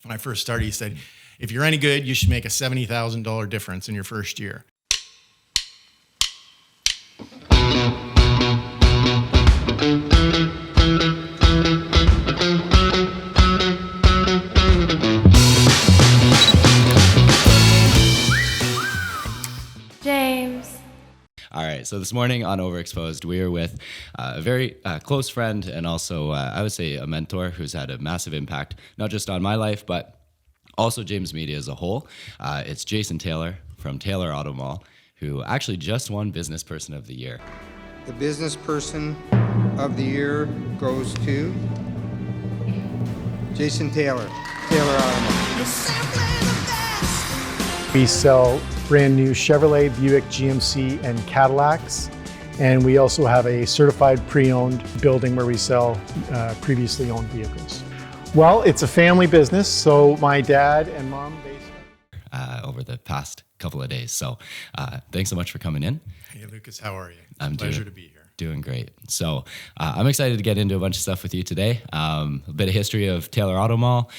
when I first started, he said, if you're any good, you should make a $70,000 difference in your first year. James. All right, so this morning on Overexposed, we are with a very close friend and also, I would say, a mentor who's had a massive impact, not just on my life, but also James Media as a whole. It's Jason Taylor from Taylor AutoMall, who actually just won Business Person of the Year. The Business Person of the Year goes to Jason Taylor, Taylor AutoMall. We sell brand new Chevrolet, Buick, GMC, and Cadillacs. And we also have a certified pre-owned building where we sell previously owned vehicles. Well, it's a family business, so my dad and mom over the past couple of days. So thanks so much for coming in. Hey, Lucas, how are you? I'm Pleasure to be here. Doing great. So I'm excited to get into a bunch of stuff with you today. A bit of history of Taylor AutoMall,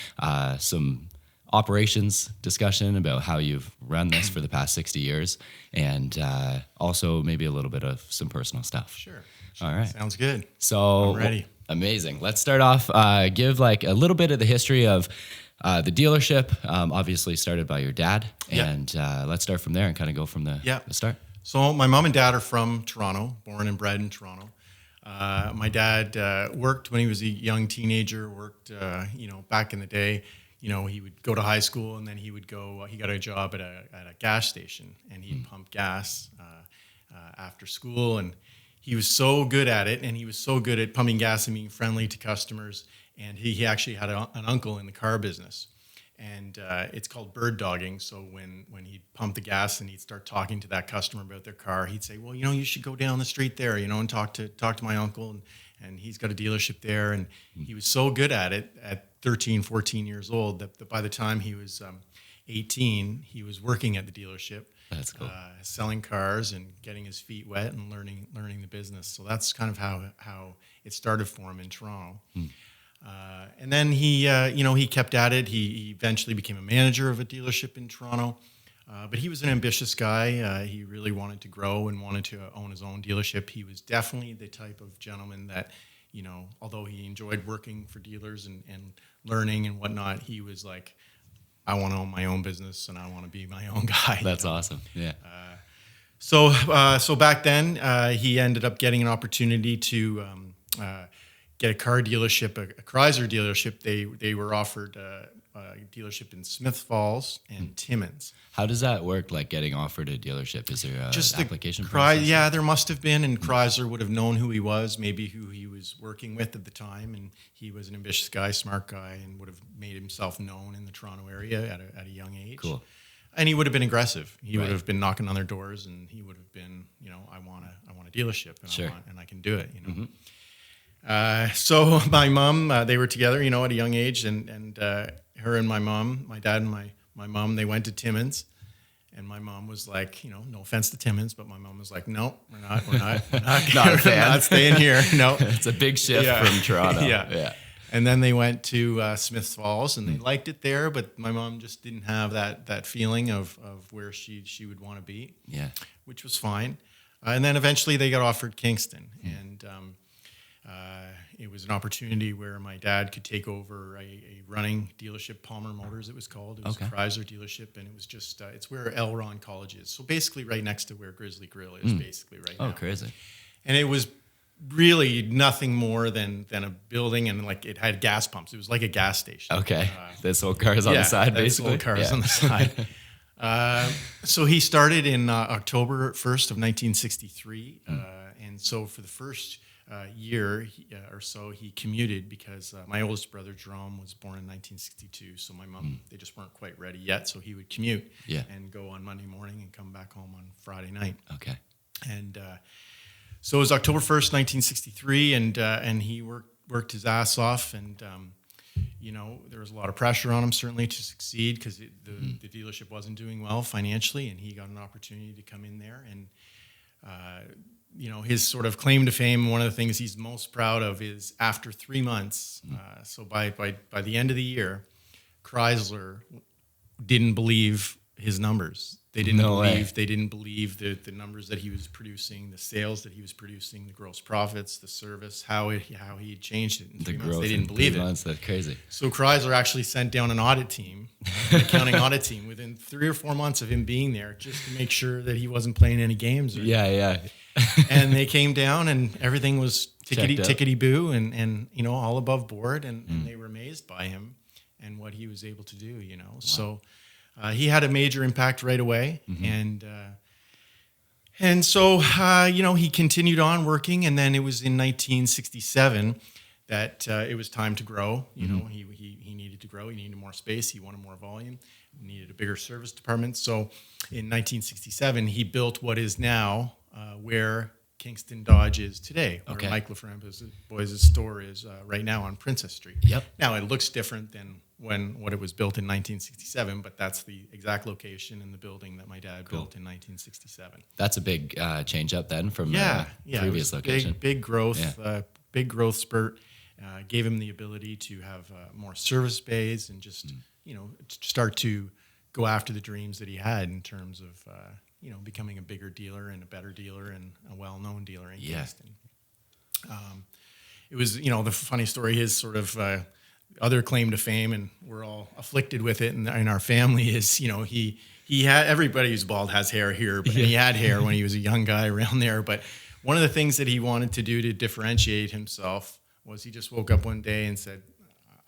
some operations discussion about how you've run this for the past 60 years, and also maybe a little bit of some personal stuff. Sure. All right. Sounds good. So I'm ready. Amazing. Let's start off, give like a little bit of the history of the dealership, obviously started by your dad, and let's start from there and kind of go from the start. So my mom and dad are from Toronto, born and bred in Toronto. My dad worked when he was a young teenager, worked, back in the day. He would go to high school and then he got a job at a gas station, and he'd pump gas after school. And he was so good at it, and he was so good at pumping gas and being friendly to customers. And he actually had an uncle in the car business. And it's called bird dogging. So when he'd pump the gas and he'd start talking to that customer about their car, he'd say, well, you should go down the street there, and talk to my uncle. And he's got a dealership there. And he was so good at it at 13, 14 years old that by the time he was 18, he was working at the dealership. That's cool. Selling cars and getting his feet wet and learning the business. So that's kind of how it started for him in Toronto. And then he kept at it. He eventually became a manager of a dealership in Toronto. But he was an ambitious guy. He really wanted to grow and wanted to own his own dealership. He was definitely the type of gentleman that, although he enjoyed working for dealers and learning and whatnot, he was like, I want to own my own business and I want to be my own guy. That's awesome. Yeah. So back then, he ended up getting an opportunity to get a car dealership, a Chrysler dealership. They were offered a dealership in Smith Falls and Timmins. How does that work, like getting offered a dealership? Is there an application process? Yeah, there must have been, and Chrysler would have known who he was, maybe who he was working with at the time, and he was an ambitious guy, smart guy, and would have made himself known in the Toronto area at a young age. Cool. And he would have been aggressive. He would have been knocking on their doors, and he would have been, I want a dealership, and I can do it. So my mom, they were together, at a young age, and her and my mom, my dad and my mom, they went to Timmins, and my mom was like, no offense to Timmins, but my mom was like, no, we're not not staying here. No, it's a big shift from Toronto. Yeah. And then they went to Smith Falls, and they liked it there, but my mom just didn't have that feeling of where she would want to be. Yeah, which was fine. And then eventually they got offered Kingston, and it was an opportunity where my dad could take over a running dealership, Palmer Motors it was called. It was a Chrysler dealership, and it was just, it's where Elron College is. So basically right next to where Grizzly Grill is, basically right now. Oh, crazy. And it was really nothing more than a building, and like it had gas pumps. It was like a gas station. Okay. They sold cars on the side, basically? Sold cars on the side. So he started in October 1st of 1963. And so for the first year or so, he commuted because my oldest brother, Jerome, was born in 1962. So my mom, they just weren't quite ready yet. So he would commute and go on Monday morning and come back home on Friday night. Okay. And so it was October 1st, 1963, and he worked his ass off. And, there was a lot of pressure on him, certainly, to succeed because the dealership wasn't doing well financially, and he got an opportunity to come in there. And his sort of claim to fame, one of the things he's most proud of is after 3 months, so by the end of the year, Chrysler didn't believe his numbers. They didn't believe the numbers that he was producing, the sales that he was producing, the gross profits, the service, how he had changed it in 3 months. They didn't believe it. That's crazy. So Chrysler actually sent down an audit team, an accounting audit team, within 3 or 4 months of him being there, just to make sure that he wasn't playing any games. And they came down, and everything was tickety boo, and all above board, and they were amazed by him and what he was able to do. Wow. So. He had a major impact right away, and so he continued on working, and then it was in 1967 that it was time to grow. He needed to grow. He needed more space. He wanted more volume. He needed a bigger service department. So in 1967, he built what is now where Kingston Dodge is today, where Mike LaFramboise's store is right now on Princess Street. Yep. Now it looks different than what it was built in 1967, but that's the exact location in the building that my dad built in 1967. That's a big change up then from previous location. Big growth, big growth spurt. Gave him the ability to have more service bays and just start to go after the dreams that he had in terms of becoming a bigger dealer and a better dealer and a well-known dealer in Kingston. It was the funny story. His sort of other claim to fame, and we're all afflicted with it in our family, is he had, everybody who's bald has hair here, but he had hair when he was a young guy around there. But one of the things that he wanted to do to differentiate himself was he just woke up one day and said,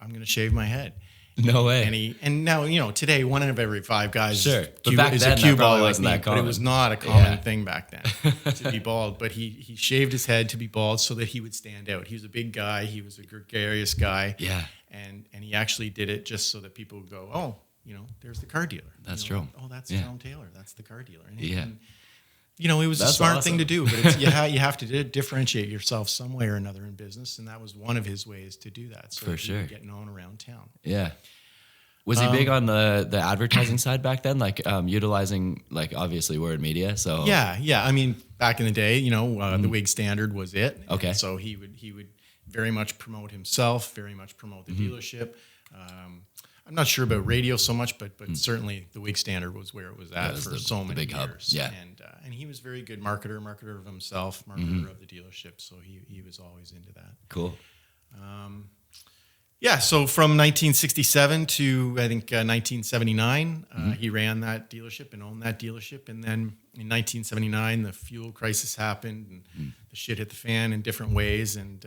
"I'm going to shave my head." No way. And now today 1 out of every 5 guys is a cue ball like me, but it was not a common thing back then to be bald. But he shaved his head to be bald so that he would stand out. He was a big guy. He was a gregarious guy. Yeah. And he actually did it just so that people would go, "Oh, there's the car dealer." That's true. "Oh, that's Tom Taylor. That's the car dealer." And it was That's a smart awesome. thing to do, but you have to differentiate yourself some way or another in business, and that was one of his ways to do that. So For that sure. he would get known around town. Yeah. Was he big on the advertising side back then, like utilizing obviously word media? So yeah. I mean, back in the day, the Wig Standard was it. Okay. And so he would very much promote himself, very much promote the dealership. I'm not sure about radio so much, but certainly the Wig Standard was where it was at for so many big hub. years. Yeah. And he was very good marketer of himself, marketer of the dealership. So he was always into that. Cool. So from 1967 to I think 1979, he ran that dealership and owned that dealership. And then in 1979, the fuel crisis happened, and the shit hit the fan in different ways. And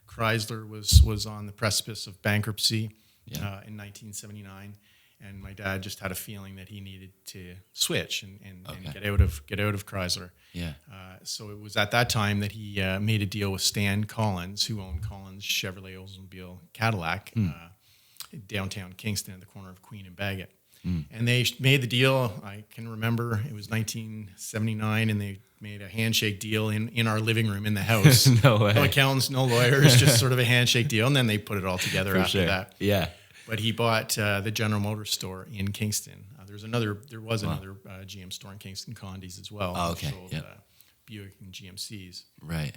Chrysler was on the precipice of bankruptcy in 1979. And my dad just had a feeling that he needed to switch and get out of Chrysler. Yeah. So it was at that time that he made a deal with Stan Collins, who owned Collins Chevrolet Oldsmobile Cadillac, downtown Kingston at the corner of Queen and Bagot. And they made the deal. I can remember it was 1979, and they made a handshake deal in our living room in the house. No way. No accountants, no lawyers, just sort of a handshake deal. And then they put it all together after that. Yeah. But he bought the General Motors store in Kingston. There was another GM store in Kingston, Condi's as well. Oh, okay. Sold, Buick and GMCs. Right.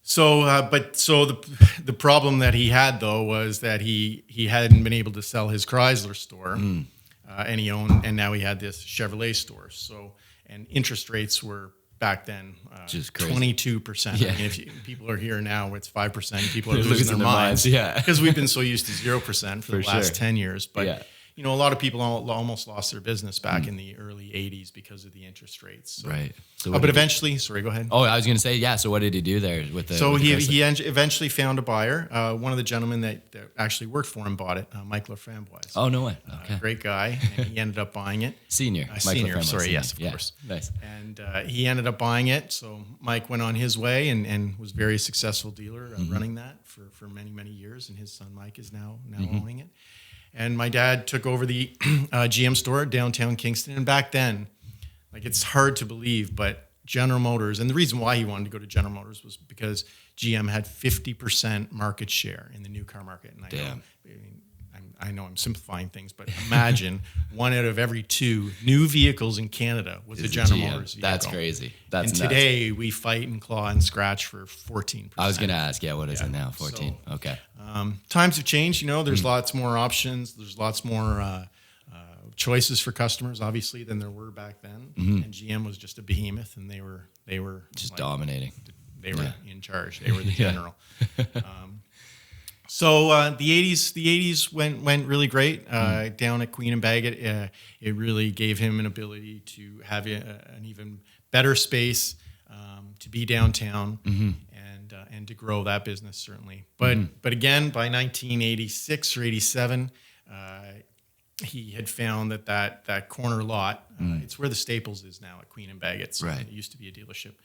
So the problem that he had though was that he hadn't been able to sell his Chrysler store, and now he had this Chevrolet store. So and interest rates were back then just 22%. Yeah. I mean, if people are here now, it's 5%. People are They're losing their minds. Yeah. Because we've been so used to 0% for the last 10 years. But Yeah. a lot of people almost lost their business back in the early 80s because of the interest rates. So, Right. So but eventually, sorry, go ahead. Oh, I was going to say, yeah. So what did he do there with the? So with the he Chrysler? eventually found a buyer. One of the gentlemen that actually worked for him bought it, Mike LaFramboise. Oh, no way. Okay. Great guy, and he ended up buying it. Senior. Senior, Michael sorry, Fremont, yes, of yeah. course. Nice. And he ended up buying it. So Mike went on his way and was a very successful dealer running that for many, many years. And his son Mike is now owning it. And my dad took over the GM store downtown Kingston. And back then, it's hard to believe, but General Motors, and the reason why he wanted to go to General Motors was because GM had 50% market share in the new car market. And I know I'm simplifying things, but imagine 1 out of every 2 new vehicles in Canada was a General Motors vehicle. That's crazy. That's and nuts. today we fight and claw and scratch for 14%. I was going to ask, what is it now? 14. So, okay. Times have changed. There's lots more options. There's lots more choices for customers, obviously, than there were back then. And GM was just a behemoth, and they were Just dominating. They were in charge. They were the general. So the '80s went really great down at Queen and Bagot. It really gave him an ability to have an even better space to be downtown and to grow that business, certainly. But again, by 1986 or '87, he had found that corner lot. It's where the Staples is now at Queen and Bagot. So Right. It used to be a dealership.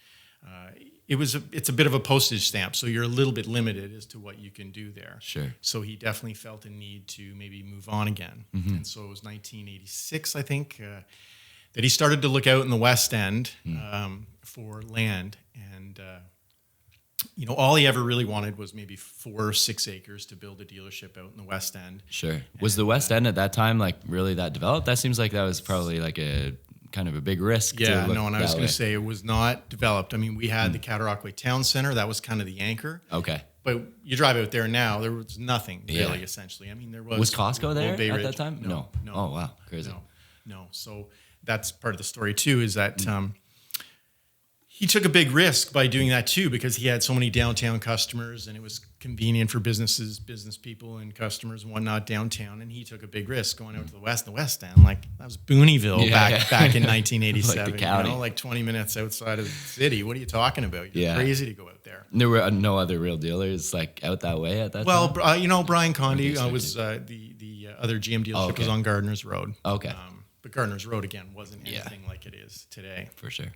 It's a bit of a postage stamp, so you're a little bit limited as to what you can do there. Sure. So he definitely felt a need to maybe move on again. And so it was 1986, I think, that he started to look out in the West End for land. And, all he ever really wanted was maybe 4 or 6 acres to build a dealership out in the West End. Sure. Was the West End at that time like really that developed? That seems like that was probably like a kind of a big risk. Yeah, to look and I was that going way. to say it was not developed. I mean, we had the Cataraqui Town Center. That was kind of the anchor. Okay. But you drive out there now, there was nothing Yeah. really, essentially. I mean, there was... Was Costco there Old Bay at Ridge. that time? No. Oh, wow. Crazy. No. So that's part of the story, too, is that he took a big risk by doing that, too, because he had so many downtown customers, and it was convenient for business people and customers and whatnot downtown, and he took a big risk going out to the West End. Like, that was Booneyville back in 1987. Like the county. Like 20 minutes outside of the city. What are you talking about? You're crazy to go out there. There were no other real dealers like out that way at that time? Well, Brian Condy was the other GM dealership was on Gardner's Road. Okay. But Gardner's Road, again, wasn't anything like it is today. For sure.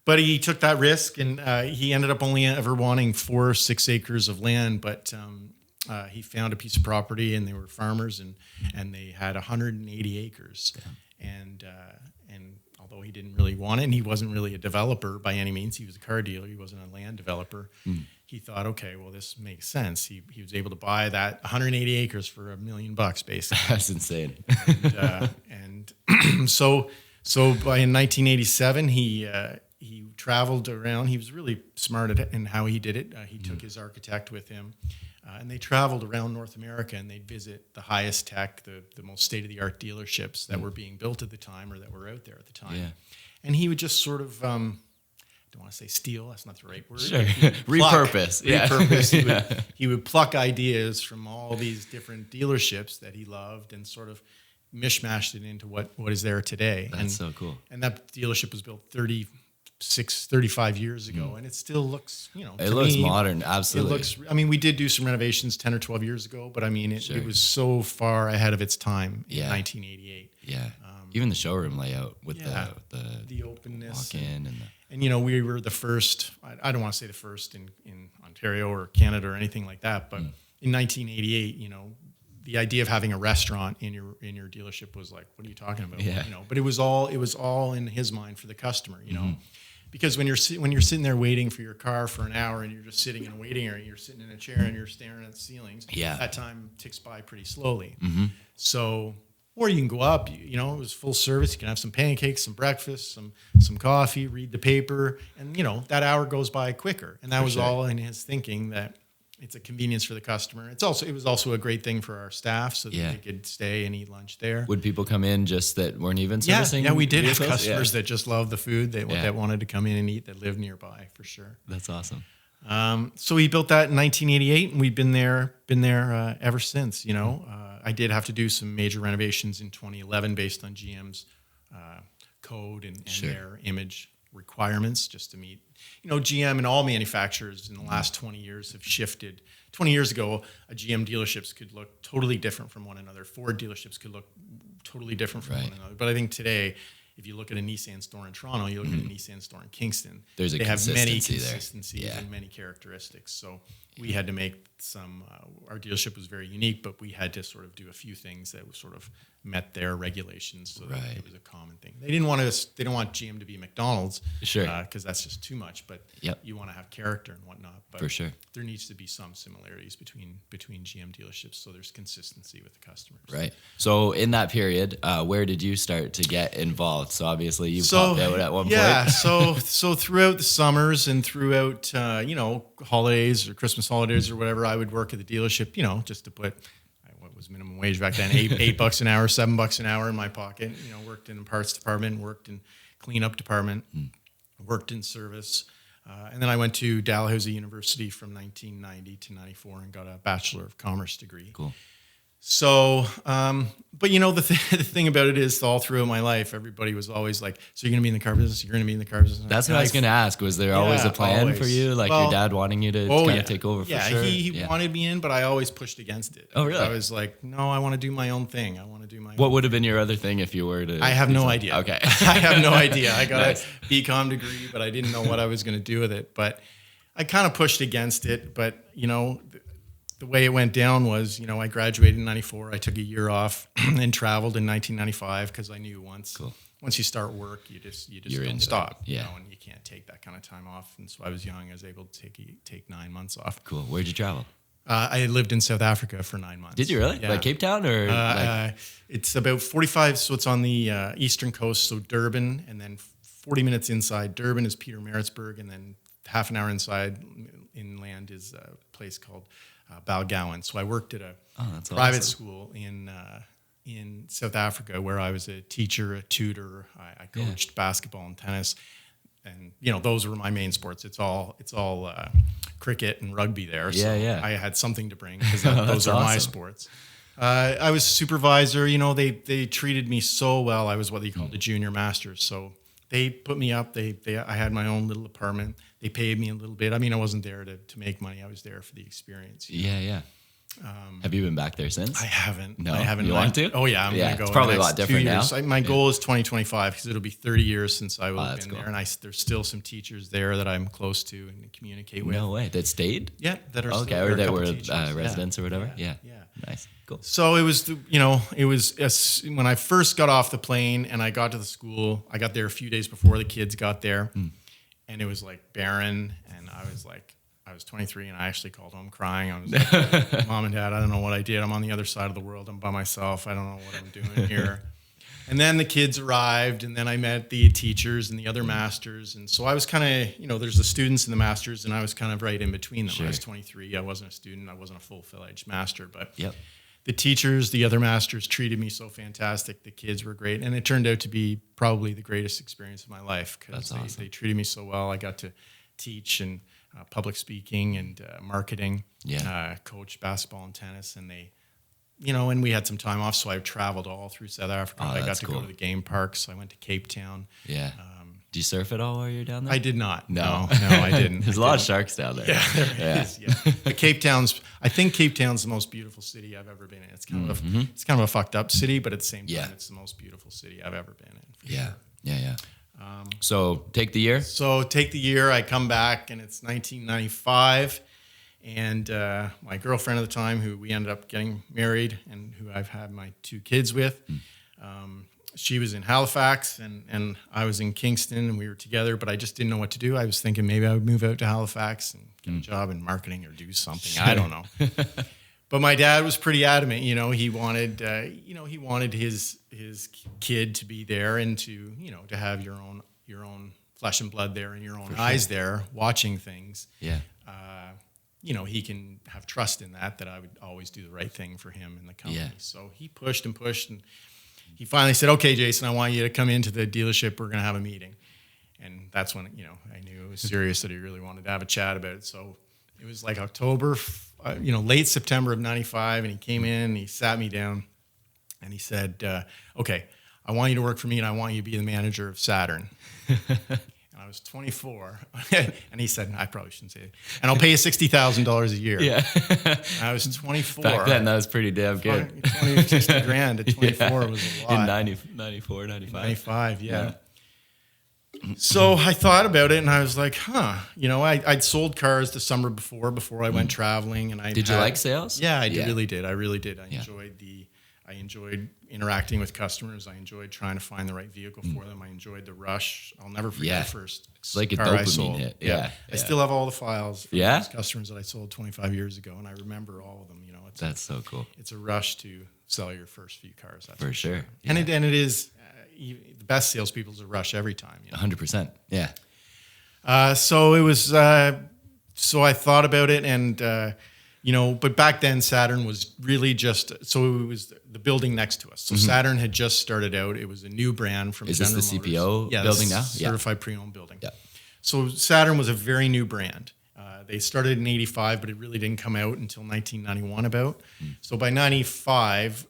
But he took that risk, and he ended up only ever wanting 4 or 6 acres of land. But he found a piece of property, and they were farmers, and they had 180 acres. Yeah. And although he didn't really want it, and he wasn't really a developer by any means, he was a car dealer. He wasn't a land developer. He thought, okay, well, this makes sense. He was able to buy that 180 acres for $1 million, basically. That's insane. And so by in 1987, he traveled around. He was really smart in how he did it. He took his architect with him, and they traveled around North America, and they'd visit the highest tech, the most state-of-the-art dealerships that were being built at the time or that were out there at the time. Yeah. And he would just sort of, I don't want to say steal, that's not the right word. Sure. Repurpose. Yeah. Repurpose. He would pluck ideas from all these different dealerships that he loved and sort of mishmashed it into what is there today. That's so cool. And that dealership was built 35 years ago, and it still looks, it looks modern, absolutely. It looks, I mean, we did do some renovations 10 or 12 years ago, but I mean, it was so far ahead of its time in 1988. Yeah. Even the showroom layout with the openness. Walk in and we were the first, I don't want to say the first in Ontario or Canada or anything like that, but in 1988, the idea of having a restaurant in your dealership was like, what are you talking about? Yeah. But it was all in his mind for the customer, because when you're sitting there waiting for your car for an hour and you're just sitting in a waiting area, you're sitting in a chair and you're staring at the ceilings. Yeah. That time ticks by pretty slowly. So, or you can go up, it was full service. You can have some pancakes, some breakfast, some coffee, read the paper, and that hour goes by quicker. And that was all in his thinking, that it's a convenience for the customer. It was also a great thing for our staff, so that they could stay and eat lunch there. Would people come in just that weren't even servicing? Yeah, we did have vehicles? customers that just loved the food, that wanted to come in and eat, that lived nearby, for sure. That's awesome. So we built that in 1988, and we've been there ever since. I did have to do some major renovations in 2011 based on GM's code and their image requirements, just to meet. GM and all manufacturers in the last 20 years have shifted. 20 years ago, a GM dealerships could look totally different from one another. Ford dealerships could look totally different from one another. But I think today, if you look at a Nissan store in Toronto, you look at a Nissan store in Kingston. There's a they have many consistency there. consistencies Yeah. and many characteristics. So we had to make some. Our dealership was very unique, but we had to sort of do a few things that sort of met their regulations, so that Right. it was a common thing. They didn't want us. They don't want GM to be McDonald's, Sure. because that's just too much. But Yep. you want to have character and whatnot. But For sure. there needs to be some similarities between GM dealerships, so there's consistency with the customers. Right. So in that period, where did you start to get involved? So obviously you So popped out at one yeah, point. so throughout the summers and throughout holidays or Christmas holidays or whatever, I would work at the dealership, just to put what was minimum wage back then, $8 an hour, $7 an hour in my pocket. Worked in the parts department, worked in cleanup department, worked in service. And then I went to Dalhousie University from 1990 to 94 and got a Bachelor of Commerce degree. Cool. So, but the thing about it is, all throughout my life, everybody was always like, "So you're going to be in the car business? You're going to be in the car business?" That's what I was going to ask. Was there always a plan for always. you? Like Well, your dad wanting you to kind of take over for yeah, sure? he wanted me in, but I always pushed against it. Oh, really? I was like, "No, I want to do my own thing. I want to do my What own." would have been your other thing if you were to? I have do no something? idea. Okay. I have no idea. I got Nice. a BCom degree, but I didn't know what I was going to do with it. But I kind of pushed against it. But the way it went down was, I graduated in 94. I took a year off and traveled in 1995 because I knew once you start work, you just You're don't into stop. it. Yeah. And you can't take that kind of time off. And so I was young. I was able to take 9 months off. Cool. Where'd you travel? I lived in South Africa for 9 months. Did you really? Yeah. Like Cape Town or? It's about 45, so it's on the eastern coast, so Durban, and then 40 minutes inside Durban is Pietermaritzburg, and then half an hour inside inland is a place called Balgowan. So I worked at a that's private awesome. school in South Africa where I was a teacher, a tutor. I coached basketball and tennis, and those were my main sports. It's all cricket and rugby there. So Yeah. I had something to bring because those are my awesome. sports. I was supervisor. They treated me so well. I was what they called a junior master. So they put me up. I had my own little apartment. They paid me a little bit. I mean, I wasn't there to make money. I was there for the experience. Yeah. Have you been back there since? I haven't. No? I haven't. You want to? Oh yeah, I'm Yeah, gonna go. it's in probably the a next lot 2 different years. now. My goal is 2025 because it'll be 30 years since I will have that's been cool. there, and there's still some teachers there that I'm close to and communicate with. No way. That stayed? Yeah, that are Okay, still, or there, a that couple were teachers. residents or whatever? Yeah. Nice. Cool. So it was, when I first got off the plane and I got to the school, I got there a few days before the kids got there, and it was like barren, and I was 23, and I actually called home crying. I was like, "Mom and Dad, I don't know what I did. I'm on the other side of the world. I'm by myself. I don't know what I'm doing here." And then the kids arrived, and then I met the teachers and the other masters. And so I was kind of, there's the students and the masters, and I was kind of right in between them. Sure. I was 23. I wasn't a student. I wasn't a full-fledged master. But Yep. the teachers, the other masters treated me so fantastic. The kids were great. And it turned out to be probably the greatest experience of my life because That's awesome. they treated me so well. I got to teach and public speaking and marketing, coach basketball and tennis. And and we had some time off, so I traveled all through South Africa. I got that's to cool. go to the game parks. I went to Cape Town. Yeah. Do you surf at all while you're down there? I did not. No. No, I didn't. There's a lot of sharks down there. Yeah, there is. Yeah. But I think Cape Town's the most beautiful city I've ever been in. It's kind of a fucked up city, but at the same time, Yeah. it's the most beautiful city I've ever been in. for Yeah. sure. Yeah. So take the year. So take the year, I come back, and it's 1995, and my girlfriend at the time, who we ended up getting married, and who I've had my 2 kids with, she was in Halifax, and I was in Kingston, and we were together, but I just didn't know what to do. I was thinking maybe I would move out to Halifax and get a job in marketing or do something. I don't know. But my dad was pretty adamant. He wanted, his kid to be there and to have your own flesh and blood there and your own eyes there watching things. Yeah. He can have trust in that I would always do the right thing for him and the company. Yeah. So he pushed and pushed, and he finally said, "Okay, Jason, I want you to come into the dealership. We're going to have a meeting." And that's when, I knew it was serious, that he really wanted to have a chat about it. So it was like October, late September of 95, and he came in and he sat me down and he said, "Okay, I want you to work for me, and I want you to be the manager of Saturn." And I was 24. And he said, I probably shouldn't say it. And I'll pay you $60,000 a year. Yeah. And I was 24. Back then, that was pretty damn good. 60 grand at 24 was a lot. In 94, 95. 95, yeah. So I thought about it and I was like, I'd sold cars the summer before I went traveling. And Did you like sales? Yeah, I really did. I really did. I enjoyed interacting with customers. I enjoyed trying to find the right vehicle for them. I enjoyed the rush. I'll never forget the first it's like a car I dopamine sold. hit. I still have all the files from Yeah? those customers that I sold 25 years ago, and I remember all of them. That's so cool. It's a rush to sell your first few cars. That's For sure. And it is the best salespeople is a rush every time. 100%. Yeah. So it was. So I thought about it, and but back then Saturn was really just. So it was the building next to us. So Saturn had just started out. It was a new brand from. Is General this the Motors. CPO building now? Certified pre-owned building. Yeah. So Saturn was a very new brand. They started in '85, but it really didn't come out until 1991 about. So by '95,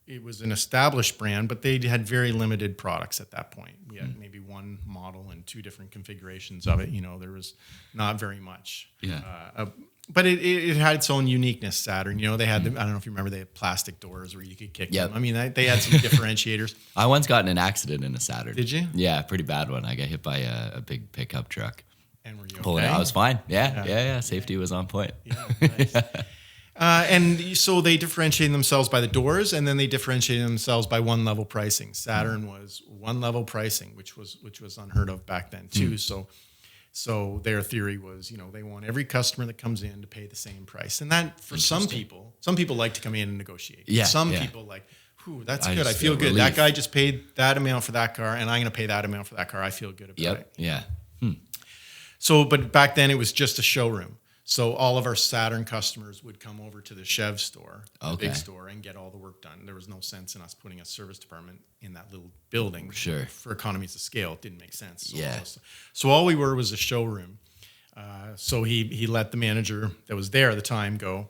it was an established brand, but they had very limited products at that point. We had maybe one model and two different configurations of it. There was not very much. Yeah. But it had its own uniqueness, Saturn. They had, I don't know if you remember, they had plastic doors where you could kick them. I mean, they had some differentiators. I once got in an accident in a Saturn. Did you? Yeah, pretty bad one. I got hit by a big pickup truck. And were you Pulling okay? out. I was fine. Yeah. Safety was on point. Yeah, nice. And so they differentiated themselves by the doors, and then they differentiated themselves by one level pricing. Saturn was one level pricing, which was unheard of back then too. So their theory was, they want every customer that comes in to pay the same price, and that for some people like to come in and negotiate. Yeah, some people like, that's good. I just feel feel good. relief. That guy just paid that amount for that car, and I'm going to pay that amount for that car. I feel good about it. Yeah. So, but back then it was just a showroom. So all of our Saturn customers would come over to the Chev store, the big store, and get all the work done. There was no sense in us putting a service department in that little building. Sure. For economies of scale, it didn't make sense. So So all we were was a showroom. So he let the manager that was there at the time go,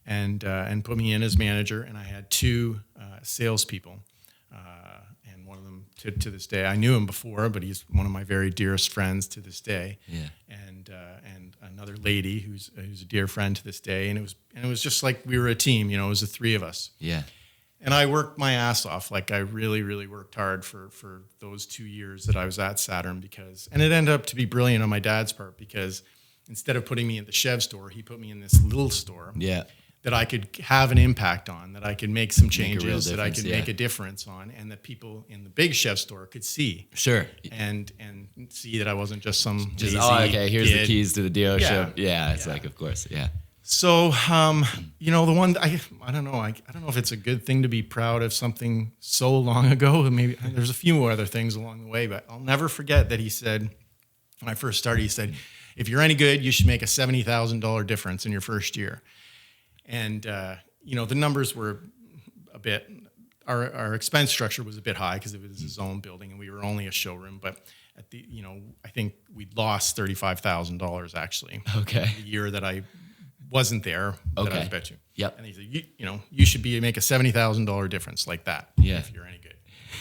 and put me in as manager. And I had two salespeople, and one of them to this day, I knew him before, but he's one of my very dearest friends to this day. Yeah. And another lady who's a dear friend to this day, and it was just like we were a team. It was the three of us. Yeah. And I worked my ass off. Like I really, really worked hard for those 2 years that I was at Saturn and it ended up to be brilliant on my dad's part because instead of putting me in the Chev store, he put me in this little store that I could have an impact on, that I could make some changes, that I could make a difference on, and that people in the big Chev store could see. Sure. And see that I wasn't just some Just, lazy okay, here's kid. the keys to the dealership. Yeah, it's like, of course, yeah. So, the one I don't know. I don't know if it's a good thing to be proud of something so long ago. Maybe there's a few more other things along the way, but I'll never forget that he said when I first started. He said, "If you're any good, you should make a $70,000 difference in your first year." And the numbers were a bit. Our expense structure was a bit high because it was his own building, and we were only a showroom, but. I think we lost $35,000 actually. Okay. The year that I wasn't there, that I was bet you. Yep. And he said, you should make a $70,000 difference like that. Yeah. If you're any good.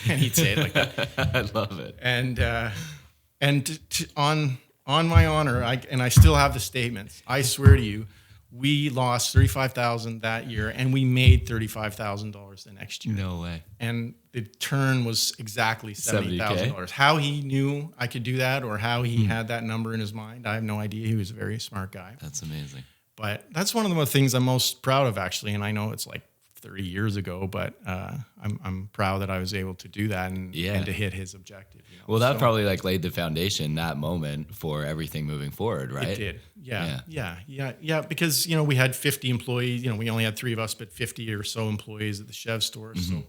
And he'd say it like that. I love it. And on my honor, I still have the statements. I swear to you, we lost $35,000 that year, and we made $35,000 the next year. No way. And the turn was exactly $70,000. How he knew I could do that, or how he had that number in his mind, I have no idea. He was a very smart guy. That's amazing. But that's one of the things I'm most proud of, actually. And I know it's like 30 years ago, but I'm proud that I was able to do that and to hit his objective. Well, that probably laid the foundation, that moment, for everything moving forward, right? It did. Yeah. Because we had 50 employees. We only had three of us, but 50 or so employees at the Chev store. Mm-hmm. So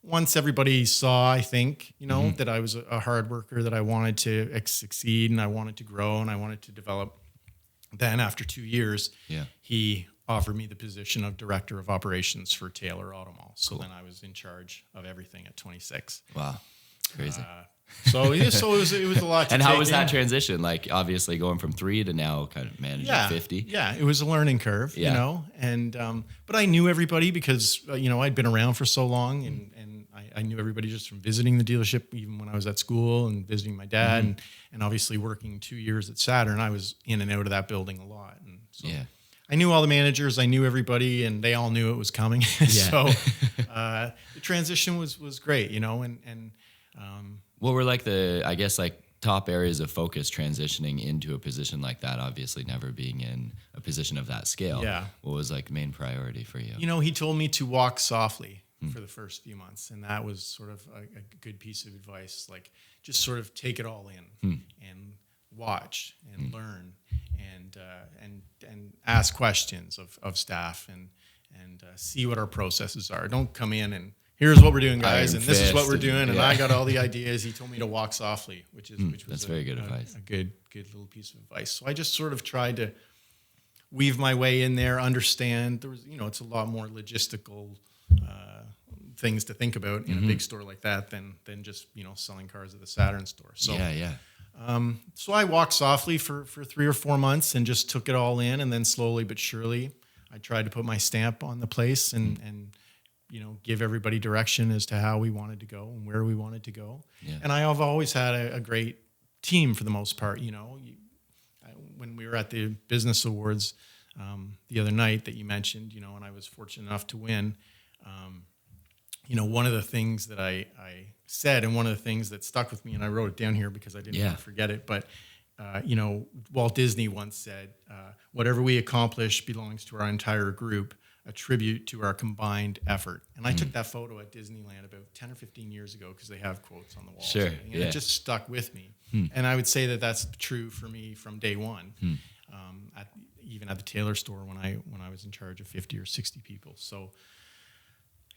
once everybody saw, I think, that I was a hard worker, that I wanted to succeed, and I wanted to grow, and I wanted to develop. Then after 2 years, he offered me the position of director of operations for Taylor AutoMall. So then I was in charge of everything at 26. Wow, crazy. So it was a lot. To and how take was that in. transition? Obviously going from 3 to now kind of managing 50. Yeah, it was a learning curve, and but I knew everybody because I'd been around for so long, and I knew everybody just from visiting the dealership, even when I was at school and visiting my dad, and obviously working 2 years at Saturn, I was in and out of that building a lot. And so I knew all the managers, I knew everybody, and they all knew it was coming. So the transition was great, you know, and what were like I guess like top areas of focus transitioning into a position like that, obviously never being in a position of that scale? Yeah. What was like main priority for you? You know, he told me to walk softly for the first few months, and that was sort of a good piece of advice. Like, just sort of take it all in and watch and learn and ask questions of staff and see what our processes are. Don't come in and here's what we're doing, guys, and this is what we're doing, and I got all the ideas. He told me to walk softly, which was that's very good advice. A good little piece of advice. So I just sort of tried to weave my way in there, understand there was, you know, it's a lot more logistical things to think about in a big store like that than just, you know, selling cars at the Saturn store. So so I walked softly for 3 or 4 months and just took it all in, and then slowly but surely I tried to put my stamp on the place and you know, give everybody direction as to how we wanted to go and where we wanted to go. Yeah. And I have always had a great team for the most part. You know, when we were at the business awards the other night that you mentioned, you know, and I was fortunate enough to win, you know, one of the things that I said, and one of the things that stuck with me, and I wrote it down here because I didn't want to forget it, but you know, Walt Disney once said, whatever we accomplish belongs to our entire group, a tribute to our combined effort. And I took that photo at Disneyland about 10 or 15 years ago because they have quotes on the wall. Sure. And it just stuck with me. And I would say that that's true for me from day one, even at the Taylor store when I was in charge of 50 or 60 people. So,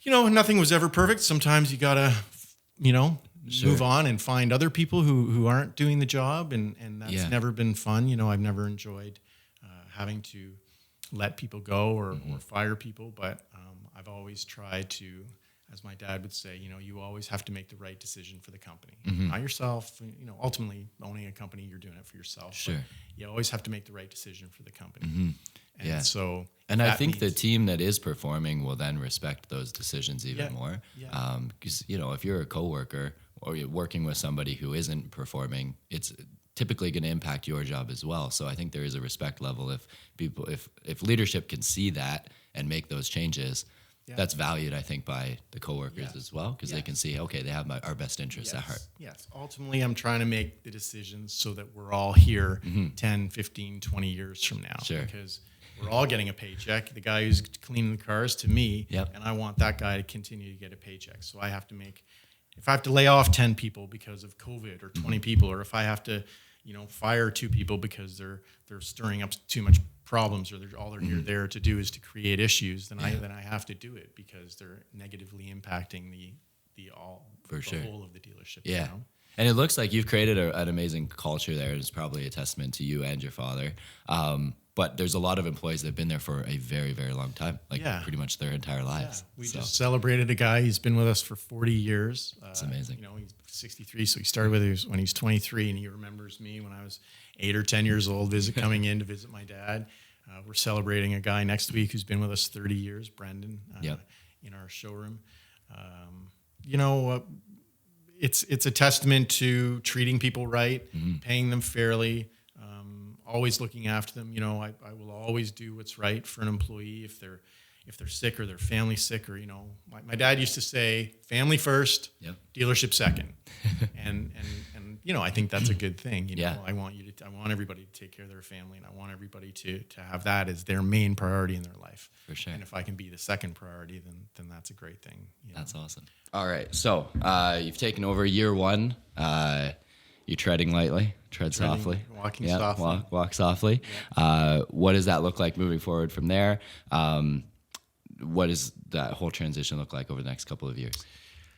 you know, nothing was ever perfect. Sometimes you got to, you know, move on and find other people who aren't doing the job. And that's never been fun. You know, I've never enjoyed having to let people go or fire people, but I've always tried to, as my dad would say, you know, you always have to make the right decision for the company, not yourself. You know, ultimately owning a company, you're doing it for yourself. Sure. You always have to make the right decision for the company. And so, and I think the team that is performing will then respect those decisions even more. Because, you know, if you're a coworker or you're working with somebody who isn't performing, it's typically going to impact your job as well. So I think there is a respect level if people, if leadership can see that and make those changes, that's valued, I think, by the coworkers as well, because they can see, okay, they have our best interests at heart. Yes. Ultimately, I'm trying to make the decisions so that we're all here 10, 15, 20 years from now. Sure. Because we're all getting a paycheck. The guy who's cleaning the cars to me, and I want that guy to continue to get a paycheck. So I have to if I have to lay off 10 people because of COVID or 20 people, or if I have to, you know, fire 2 people because they're stirring up too much problems, or all they're there to do is to create issues, then I have to do it because they're negatively impacting the whole of the dealership. Yeah. You know? And it looks like you've created an amazing culture there. It's probably a testament to you and your father. But there's a lot of employees that have been there for a very, very long time, pretty much their entire lives. Yeah. We just celebrated a guy. He's been with us for 40 years. That's amazing. You know, he's 63, so he started with us when he's 23, and he remembers me when I was 8 or 10 years old, coming in to visit my dad. We're celebrating a guy next week who's been with us 30 years, Brendan, in our showroom. You know, it's a testament to treating people right, paying them fairly, always looking after them. You know, I will always do what's right for an employee if they're sick or their family's sick, or, you know, my dad used to say, family first, dealership second. and you know, I think that's a good thing. You know, I want everybody to take care of their family, and I want everybody to have that as their main priority in their life. For sure. And if I can be the second priority, then that's a great thing. You know? That's awesome. All right. So you've taken over year 1. You're treading lightly, tread softly. Walking softly. Walk softly. Yeah. What does that look like moving forward from there? What does that whole transition look like over the next couple of years?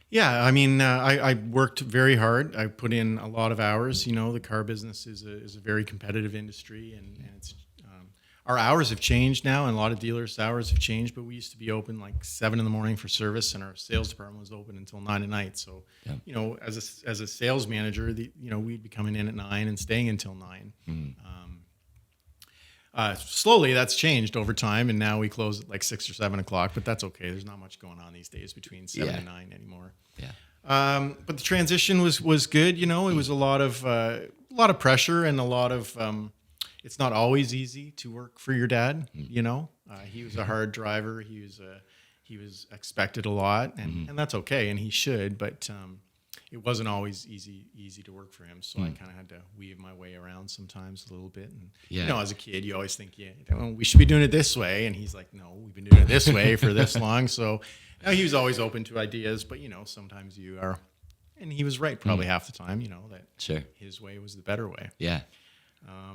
Yeah, I mean, I worked very hard. I put in a lot of hours. You know, the car business is a very competitive industry, and it's our hours have changed now, and a lot of dealers' hours have changed. But we used to be open like 7 a.m. for service, and our sales department was open until 9 at night. So, you know, as a sales manager, you know, we'd be coming in at 9 and staying until 9. Slowly, that's changed over time, and now we close at like 6 or 7 o'clock. But that's okay. There's not much going on these days between 7 and 9 anymore. Yeah. But the transition was good. You know, it was a lot of pressure and a lot of. It's not always easy to work for your dad. You know, he was a hard driver. He was expected a lot, and that's okay, and he should. But it wasn't always easy to work for him. So I kind of had to weave my way around sometimes a little bit. And you know, as a kid, you always think, we should be doing it this way, and he's like, no, we've been doing it this way for this long. So now he was always open to ideas, but you know, sometimes you are, and he was right probably half the time. You know that his way was the better way. Yeah.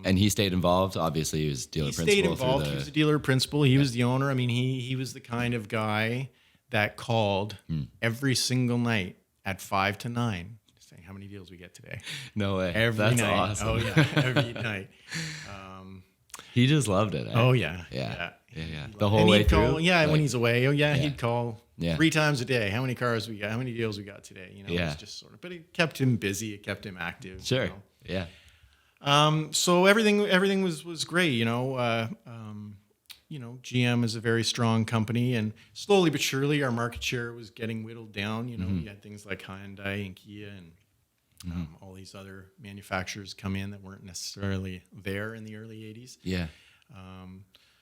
And he stayed involved. Obviously, he was dealer principal. He stayed involved. He was a dealer principal. He was the owner. I mean, he was the kind of guy that called every single night at 5 to 9, saying how many deals we get today. No way. That's night. Awesome. Oh yeah, every night. He just loved it. Eh? Oh yeah. The whole way through. When he's away. Oh yeah, he'd call 3 times a day. How many cars we got? How many deals we got today? You know, it was just sort of. But it kept him busy. It kept him active. Sure. You know? Yeah. So everything was great. You know. GM is a very strong company, and slowly but surely our market share was getting whittled down. You know, you had things like Hyundai and Kia and all these other manufacturers come in that weren't necessarily there in the early 80s. Yeah.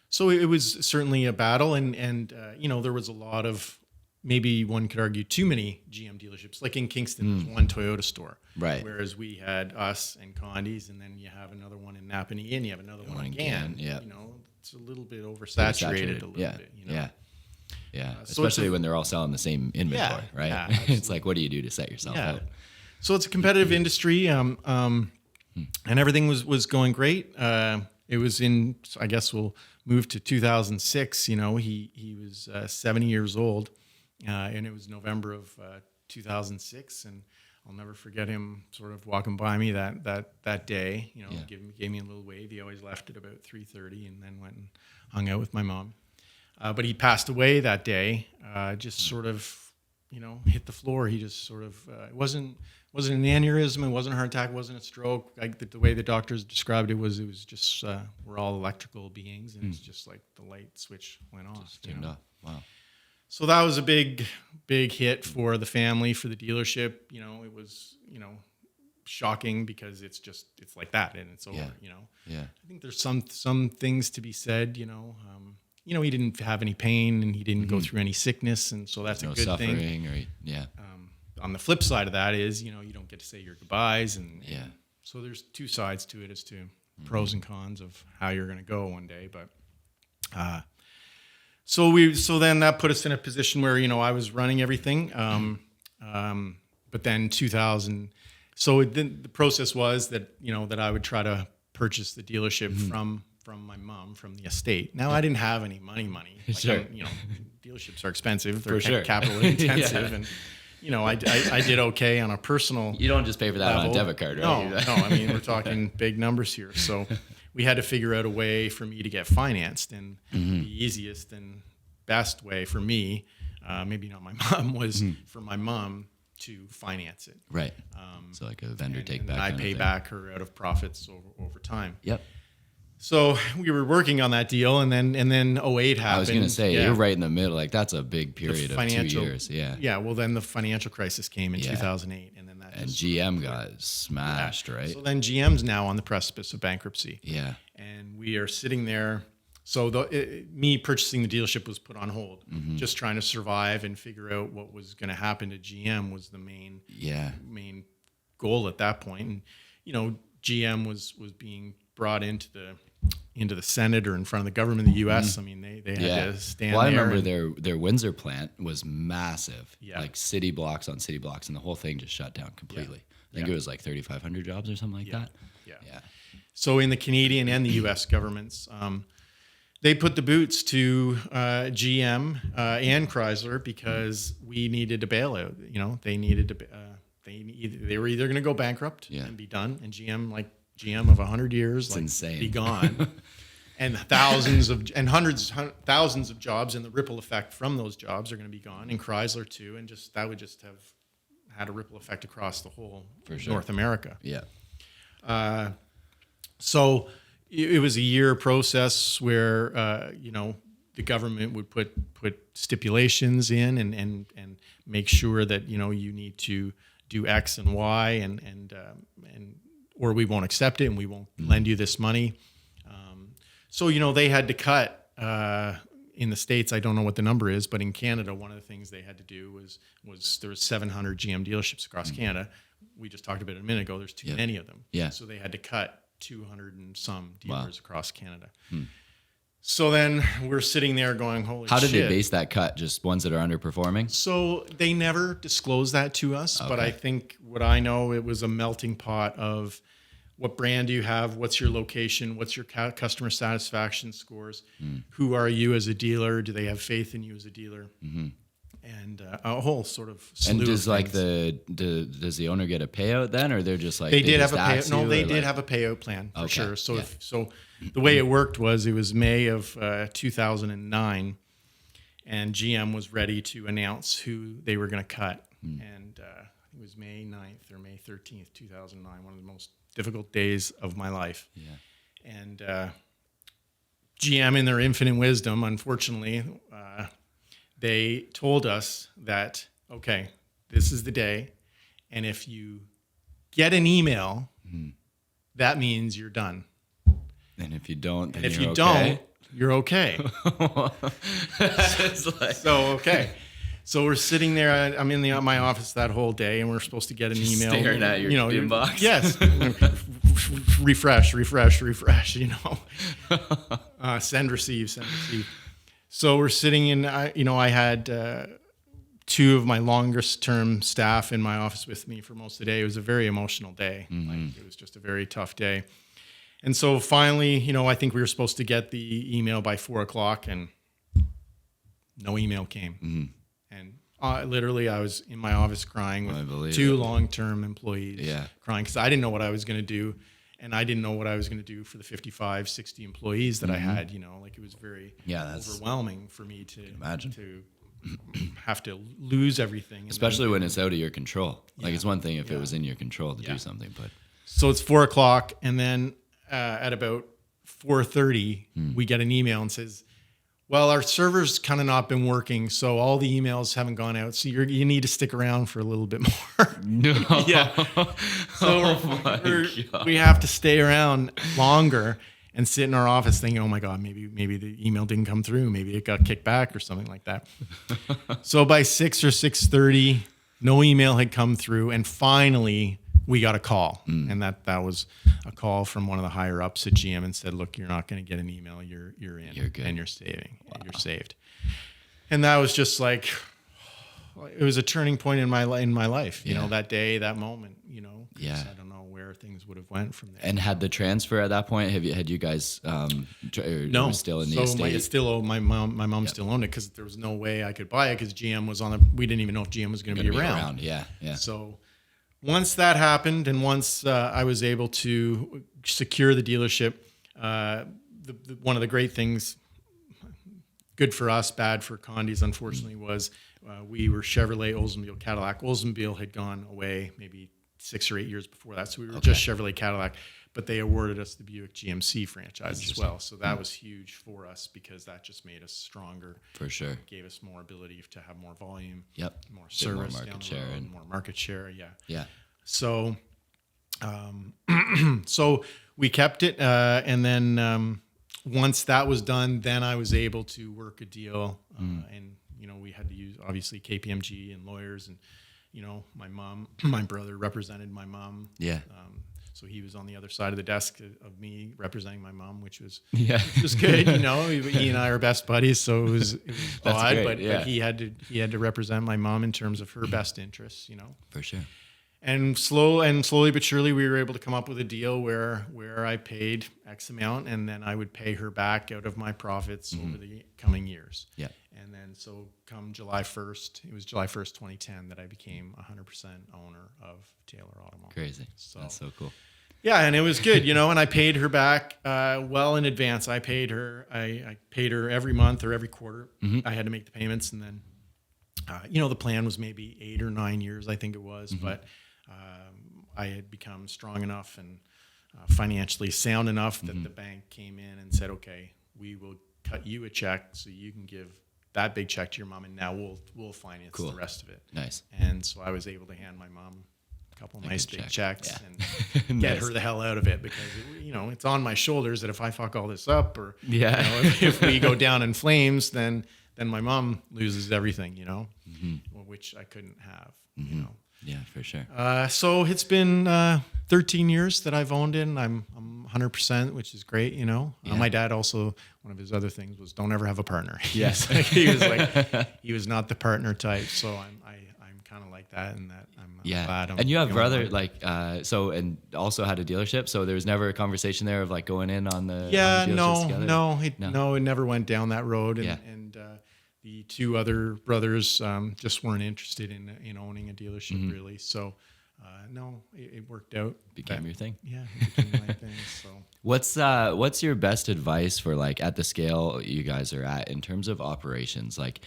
So it was certainly a battle, and there was a lot of, maybe one could argue, too many GM dealerships. Like in Kingston, there's one Toyota store. Right. Whereas we had us and Condi's, and then you have another one in Napanee, and you have another one in Gann. Yeah. You know, it's a little bit oversaturated a little bit. You know? Yeah. Especially when they're all selling the same inventory, right? Yeah, it's like, what do you do to set yourself out? So it's a competitive industry, and everything was going great. It was in, I guess we'll move to 2006. You know, he was 70 years old, and it was November of 2006, and I'll never forget him sort of walking by me that day. You know, gave me a little wave. He always left at about 3:30, and then went and hung out with my mom. But he passed away that day. Just sort of, hit the floor. He just sort of it wasn't an aneurysm. It wasn't a heart attack. It wasn't a stroke. The way the doctors described it was just we're all electrical beings, and it's just like the light switch went off. Just turned off. Wow. So that was a big hit for the family, for the dealership. You know, it was, shocking because it's like that and it's over, Yeah. I think there's some things to be said, he didn't have any pain and he didn't go through any sickness. And so that's a good thing. On the flip side of that is, you don't get to say your goodbyes. And so there's two sides to it as to pros and cons of how you're going to go one day. But, So then that put us in a position where, I was running everything. But then 2000, so the process was that, that I would try to purchase the dealership from my mom, from the estate. Now I didn't have any money. Like, sure. Dealerships are expensive. They're For sure. capital intensive. And, I did okay on a personal You don't just pay for that level. on a debit card, right? No. I mean, we're talking big numbers here. So we had to figure out a way for me to get financed, and the easiest and best way for me, maybe not my mom, was for my mom to finance it. Right. So like a vendor take back. And I pay back her out of profits over time. Yep. So we were working on that deal, and then 08 happened. I was going to say, you're right in the middle. Like that's a big period of 2 years. Yeah. Yeah. Well, then the financial crisis came in 2008, and then that. And GM got smashed, right? So then GM's now on the precipice of bankruptcy. Yeah. And we are sitting there. So me purchasing the dealership was put on hold. Just trying to survive and figure out what was going to happen to GM was the main goal at that point. And GM was being brought into the Senate or in front of the government of the U.S. I mean, they had to stand there. Well, I remember their Windsor plant was massive, like city blocks on city blocks, and the whole thing just shut down completely. I think it was like 3,500 jobs or something like that. Yeah. So in the Canadian and the U.S. governments, they put the boots to GM and Chrysler because we needed a bailout. They needed to. They were either going to go bankrupt and be done, and GM of 100 years, insane. Be gone, and thousands of jobs, and the ripple effect from those jobs are going to be gone, and Chrysler too, and that would just have had a ripple effect across the whole North America. Yeah. So it was a year process where the government would put stipulations in and make sure that you need to do X and Y and or we won't accept it and we won't lend you this money. So they had to cut in the States. I don't know what the number is, but in Canada, one of the things they had to do was there was 700 GM dealerships across Canada. We just talked about it a minute ago. There's too many of them. Yeah. So they had to cut 200 and some dealers across Canada. So then we're sitting there going, holy shit. How did they base that cut? Just ones that are underperforming? So they never disclosed that to us, but I think what I know, it was a melting pot of what brand do you have? What's your location? What's your customer satisfaction scores? Who are you as a dealer? Do they have faith in you as a dealer? And a whole sort of slew And does of like things. does the owner get a payout then, or they're just like They did have just a payout. ask No, you, they or did like- have a payout plan for Okay, sure. So yeah. so the way it worked was it was May of 2009, and GM was ready to announce who they were going to cut, and it was May 9th or May 13th, 2009, one of the most difficult days of my life. Yeah. And GM, in their infinite wisdom, unfortunately, they told us that, okay, this is the day, and if you get an email, that means you're done. And if you don't, then And if you're you okay? don't, you're okay. It's like- So, okay. So we're sitting there. I'm in my office that whole day, and we're supposed to get an email. staring at your inbox. Yes. refresh. Send, receive. So we're sitting in. I had two of my longest term staff in my office with me for most of the day. It was a very emotional day. Like, it was just a very tough day. And so finally, I think we were supposed to get the email by 4:00, and no email came. And literally, I was in my office crying with two long-term employees, crying because I didn't know what I was going to do, and I didn't know what I was going to do for the 55, 60 employees that I had. Like it was very overwhelming for me to imagine. to have to lose everything, and Especially when it's out of your control. Like it's one thing if it was in your control to do something, but So it's 4:00, and then at about 4:30, we get an email and says, well, our server's kind of not been working, so all the emails haven't gone out. So you need to stick around for a little bit more. no. Yeah. So we have to stay around longer and sit in our office thinking, oh my God, maybe the email didn't come through. Maybe it got kicked back or something like that. So by 6 or 6:30, no email had come through. And finally, we got a call. And that was a call from one of the higher ups at GM and said, look, you're not going to get an email. You're in. You're good. And you're saving. And you're saved. And that was just like, it was a turning point in my life, that day, that moment, 'cause I don't know where things would have went from there. And had the transfer at that point? Had you guys No, was still in the so estate? my mom still owned it because there was no way I could buy it because GM was we didn't even know if GM was going to be around. Yeah. So once that happened, and once I was able to secure the dealership, one of the great things, good for us, bad for Condis, unfortunately, was we were Chevrolet, Oldsmobile, Cadillac. Oldsmobile had gone away maybe 6 or 8 years before that, so we were just Chevrolet, Cadillac. But they awarded us the Buick GMC franchise as well, so that was huge for us because that just made us stronger. For sure. Gave us more ability to have more volume. Yep. More Bit more service, market down the share road, and- more market share. Yeah. Yeah. So, so we kept it, and then once that was done, then I was able to work a deal, and we had to use obviously KPMG and lawyers, and my brother represented my mom. Yeah. So he was on the other side of the desk of me representing my mom, which was Yeah. just good. He and I are best buddies, so it was That's odd, great, but yeah. he had to represent my mom in terms of her best interests. For sure. And slowly but surely, we were able to come up with a deal where I paid X amount, and then I would pay her back out of my profits over the coming years. Yeah. And then so come July 1st, it was July 1st, 2010, that I became 100% owner of Taylor AutoMall. Crazy. So, That's so cool. yeah, and it was good, and I paid her back well in advance. I paid her every month or every quarter. I had to make the payments, and then, the plan was maybe 8 or 9 years, I think it was, but I had become strong enough and financially sound enough that the bank came in and said, okay, we will cut you a check so you can give that big check to your mom, and now we'll finance the rest of it. Nice. And so I was able to hand my mom a couple nice big checks and Nice. get her the hell out of it, because it's on my shoulders that if I fuck all this up, or if we go down in flames, then my mom loses everything, which I couldn't have. Yeah, for sure. So it's been 13 years that I've owned it, and I'm 100%, which is great. My dad also, one of his other things was don't ever have a partner. Yes. He was not the partner type. So I'm kind of like that, and that I'm glad. And you have brother and also had a dealership. So there was never a conversation there of like going in on the no, together? it never went down that road, and Yeah. the two other brothers just weren't interested in owning a dealership really. So no, it worked out. Became your thing. Yeah, it became my thing. So what's your best advice for like at the scale you guys are at in terms of operations? Like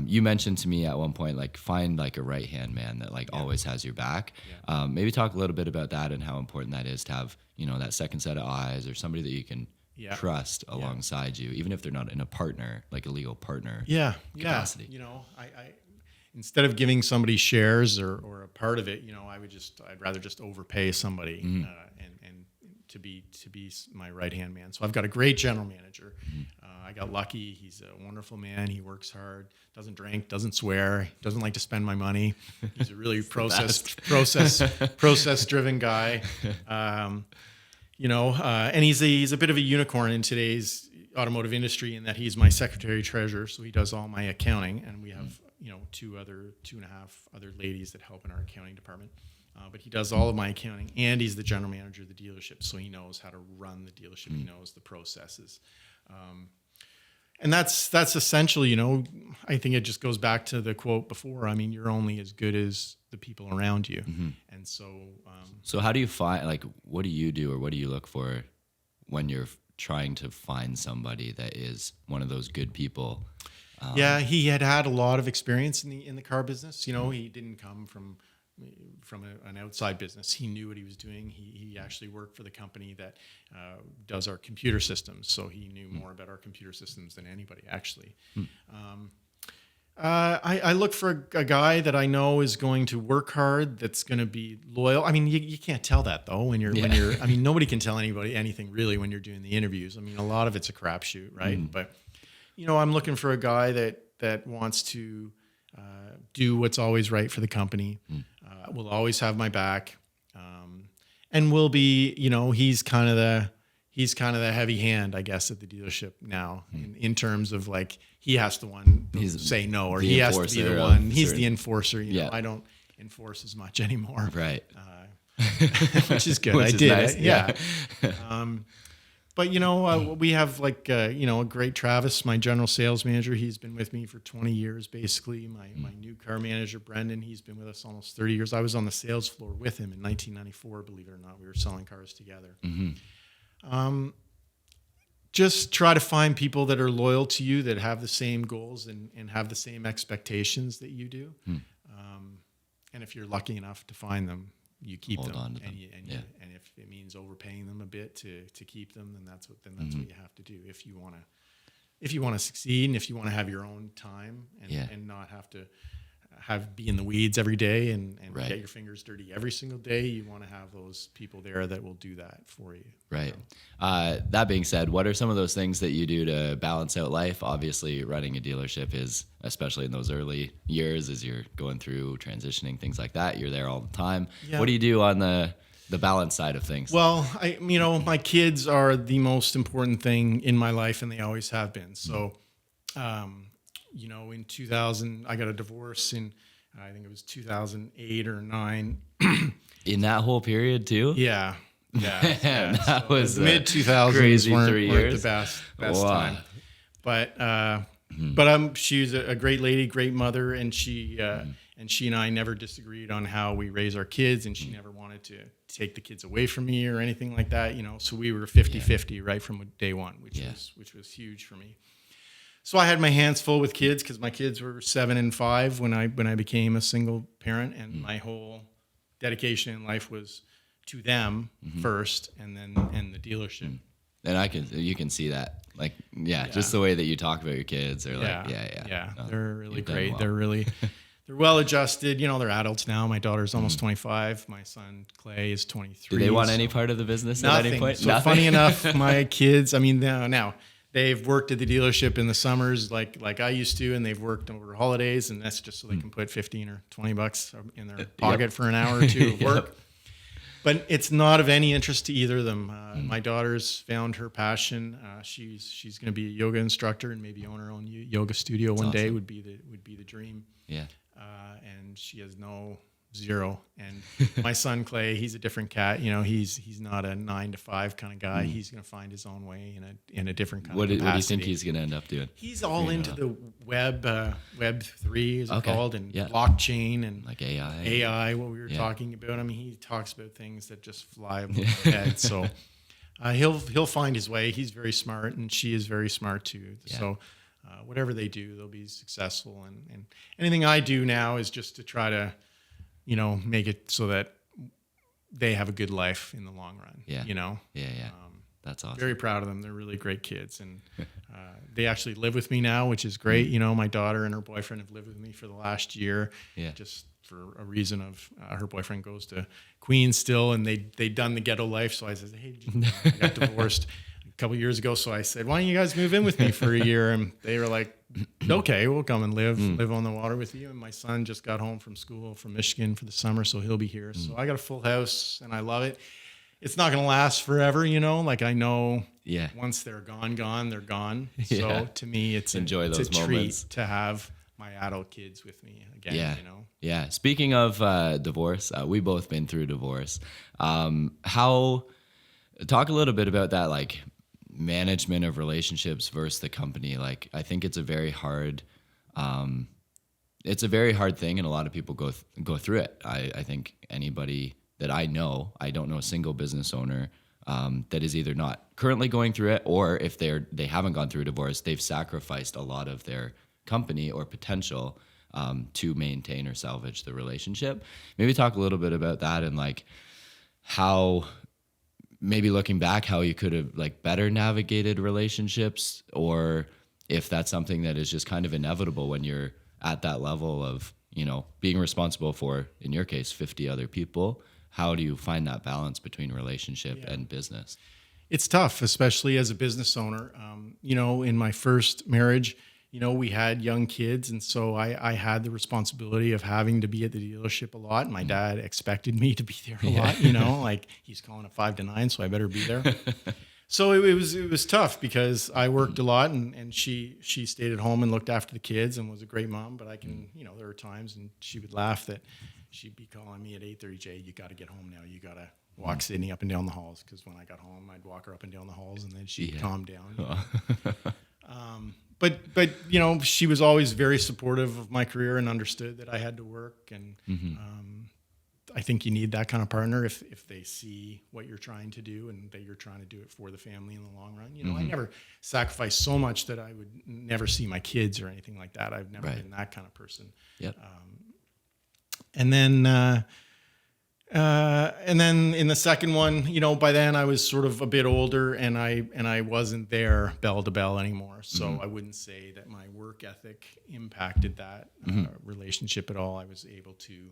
you mentioned to me at one point, like find like a right hand man that like always has your back. Yeah. Maybe talk a little bit about that and how important that is to have that second set of eyes, or somebody that you can trust alongside you, even if they're not in a partner, like a legal partner capacity. I instead of giving somebody shares or a part of it, I'd rather just overpay somebody and to be my right hand man. So I've got a great general manager. I got lucky. He's a wonderful man. He works hard, doesn't drink, doesn't swear, doesn't like to spend my money. He's a really process driven guy. And he's a bit of a unicorn in today's automotive industry, in that he's my secretary treasurer. So he does all my accounting, and we have, two and a half other ladies that help in our accounting department. But he does all of my accounting, and he's the general manager of the dealership. So he knows how to run the dealership. He knows the processes. And that's essential, I think it just goes back to the quote before. I mean, you're only as good as the people around you. And so, so how do you find, like, what do you do, or what do you look for when you're trying to find somebody that is one of those good people? He had a lot of experience in the car business. He didn't come from an outside business. He knew what he was doing. He actually worked for the company that does our computer systems, so he knew more about our computer systems than anybody actually. I look for a guy that I know is going to work hard, that's going to be loyal. I mean, you can't tell that though when you're. I mean, nobody can tell anybody anything really when you're doing the interviews. I mean, a lot of it's a crapshoot, right? But I'm looking for a guy that wants to do what's always right for the company. Will always have my back, and will be. He's kind of the heavy hand, I guess, at the dealership now, in terms of like he has to say no, or he has to be the one. He's the enforcer. I don't enforce as much anymore, right? Which is good. Which I did, nice. Yeah. But we have like a great Travis, my general sales manager. He's been with me for 20 years, basically. My new car manager, Brendan, he's been with us almost 30 years. I was on the sales floor with him in 1994. Believe it or not, we were selling cars together. Just try to find people that are loyal to you, that have the same goals and have the same expectations that you do. And if you're lucky enough to find them, you keep Hold them. on to them. And if it means overpaying them a bit to keep them, then that's what you have to do if you want to succeed, and if you want to have your own time and not have to be in the weeds every day and get your fingers dirty every single day. You want to have those people there that will do that for you. Right. That being said, what are some of those things that you do to balance out life? Obviously, running a dealership is, especially in those early years as you're going through transitioning, things like that, you're there all the time. Yeah. What do you do on the balance side of things? Well, my kids are the most important thing in my life, and they always have been. So, in 2000, I got a divorce in, I think it was 2008 or 9. In that whole period too? Yeah. That was mid 2000s weren't the best time. But she's a great lady, great mother, and she and I never disagreed on how we raise our kids, and she never wanted to take the kids away from me or anything like that. So we were 50-50 right from day one, which was huge for me. So I had my hands full with kids because my kids were 7 and 5 when I became a single parent, and my whole dedication in life was to them first, and the dealership. And you can see that, like, just the way that you talk about your kids, or like, no, they're really you've done great. well. They're well adjusted. You know, they're adults now. My daughter's almost 25. My son Clay is 23. Do they want any part of the business Nothing. at any point? So Nothing? funny enough, my kids, I mean, now they've worked at the dealership in the summers like I used to, and they've worked over holidays, and that's just so they can put 15 or 20 bucks in their pocket for an hour or two of work. But it's not of any interest to either of them. My daughter's found her passion. She's going to be a yoga instructor and maybe own her own yoga studio one day. Would be the dream. Yeah. And she has zero. And my son Clay, he's a different cat. You know, he's not a 9 to 5 kind of guy. He's going to find his own way in a different kind of capacity. What do you think he's going to end up doing? He's all into the Web 3 is it called, and blockchain and like AI. AI, what we were talking about. I mean, he talks about things that just fly over my head. So he'll find his way. He's very smart, and she is very smart too. Yeah. So whatever they do, they'll be successful. And anything I do now is just to try to, you know, make it so that they have a good life in the long run. Yeah. You know? Yeah. That's awesome. Very proud of them. They're really great kids. And they actually live with me now, which is great. You know, my daughter and her boyfriend have lived with me for the last year. Yeah. Just for a reason of her boyfriend goes to Queens still, and they'd done the ghetto life. So I said, hey, I got divorced a couple years ago. So I said, why don't you guys move in with me for a year? And they were like, okay, we'll come and live on the water with you. And my son just got home from school from Michigan for the summer, so he'll be here. So I got a full house, and I love it. It's not going to last forever, you know. Like, I know once they're gone, they're gone. So to me, it's Enjoy those a moments. treat to have my adult kids with me again, you know. Yeah. Speaking of divorce, we both been through divorce. Talk a little bit about that, like, management of relationships versus the company. Like, I think it's a very hard thing, and a lot of people go through it. I think anybody that I don't know a single business owner that is either not currently going through it, or if they haven't gone through a divorce, they've sacrificed a lot of their company or potential to maintain or salvage the relationship. Maybe talk a little bit about that, and like how, maybe looking back, how you could have like better navigated relationships, or if that's something that is just kind of inevitable when you're at that level of, you know, being responsible for, in your case, 50 other people. How do you find that balance between relationship and business? It's tough, especially as a business owner. You know, in my first marriage, you know, we had young kids, and so I had the responsibility of having to be at the dealership a lot. My dad expected me to be there a lot, you know, like he's calling it 5 to 9, so I better be there. So it was tough because I worked a lot, and she stayed at home and looked after the kids and was a great mom. But I can, you know, there were times, and she would laugh that she'd be calling me at 8:30, Jay, you got to get home now. You got to walk Sydney up and down the halls, because when I got home, I'd walk her up and down the halls, and then she'd calm down. But you know, she was always very supportive of my career and understood that I had to work. And I think you need that kind of partner if they see what you're trying to do and that you're trying to do it for the family in the long run. You know, I never sacrificed so much that I would never see my kids or anything like that. I've never been that kind of person. Yep. And then in the second one, you know, by then I was sort of a bit older, and I wasn't there bell to bell anymore. So I wouldn't say that my work ethic impacted that relationship at all. I was able to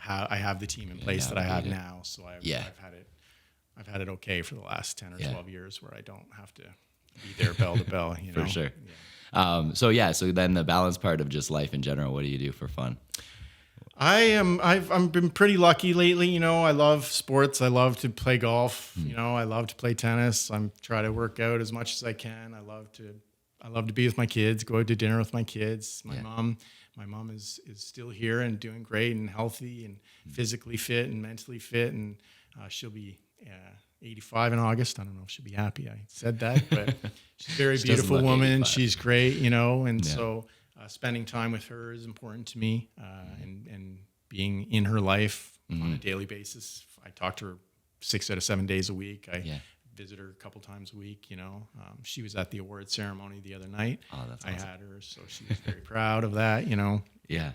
I have the team in place that I have now. So I've had it okay for the last 10 or 12 years, where I don't have to be there bell to bell, you know. For sure. Yeah. So then the balance part of just life in general, what do you do for fun? I've been pretty lucky lately. You know, I love sports. I love to play golf. You know, I love to play tennis. I'm trying to work out as much as I can. I love to be with my kids, go out to dinner with my kids. My mom is still here and doing great and healthy and physically fit and mentally fit. And she'll be 85 in August. I don't know if she'll be happy I said that, but she's a very beautiful woman. 85. She's great, you know, and so spending time with her is important to me, and being in her life on a daily basis. I talk to her 6 out of 7 days a week. I visit her a couple times a week, you know. She was at the award ceremony the other night. Oh, that's awesome. I had her, so she was very proud of that, you know. Yeah.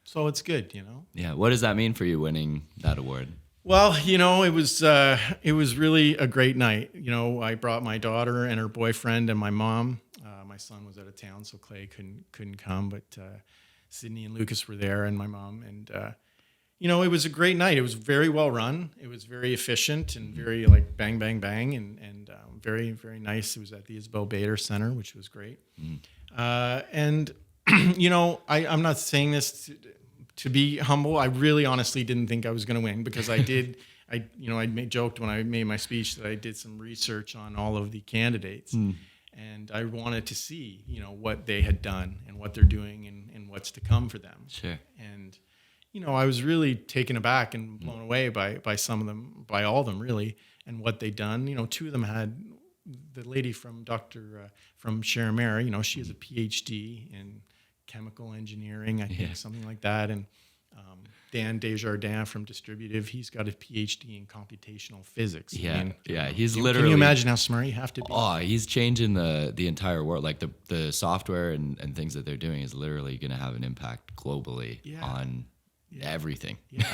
So it's good, you know. Yeah. What does that mean for you, winning that award? Well, it was really a great night. I brought my daughter and her boyfriend and my mom. My son was out of town, so Clay couldn't come, but Sydney and Lucas were there, and my mom. And it was a great night. It was very well run. It was very efficient and very like bang, bang, bang, and very, very nice. It was at the Isabel Bader Center, which was great. And I'm not saying this to be humble. I really honestly didn't think I was going to win, because I joked when I made my speech that I did some research on all of the candidates, and I wanted to see, what they had done and what they're doing and what's to come for them. Sure. And, I was really taken aback and blown away by some of them, by all of them really, and what they'd done. Two of them had the lady from from Sharon, she has a PhD in chemical engineering, I think, something like that. And Dan Desjardins from Distributive, he's got a PhD in computational physics. Yeah, He's literally. Can you imagine how smart you have to be? Oh, he's changing the entire world. Like the software and things that they're doing is literally going to have an impact globally on everything. Yeah.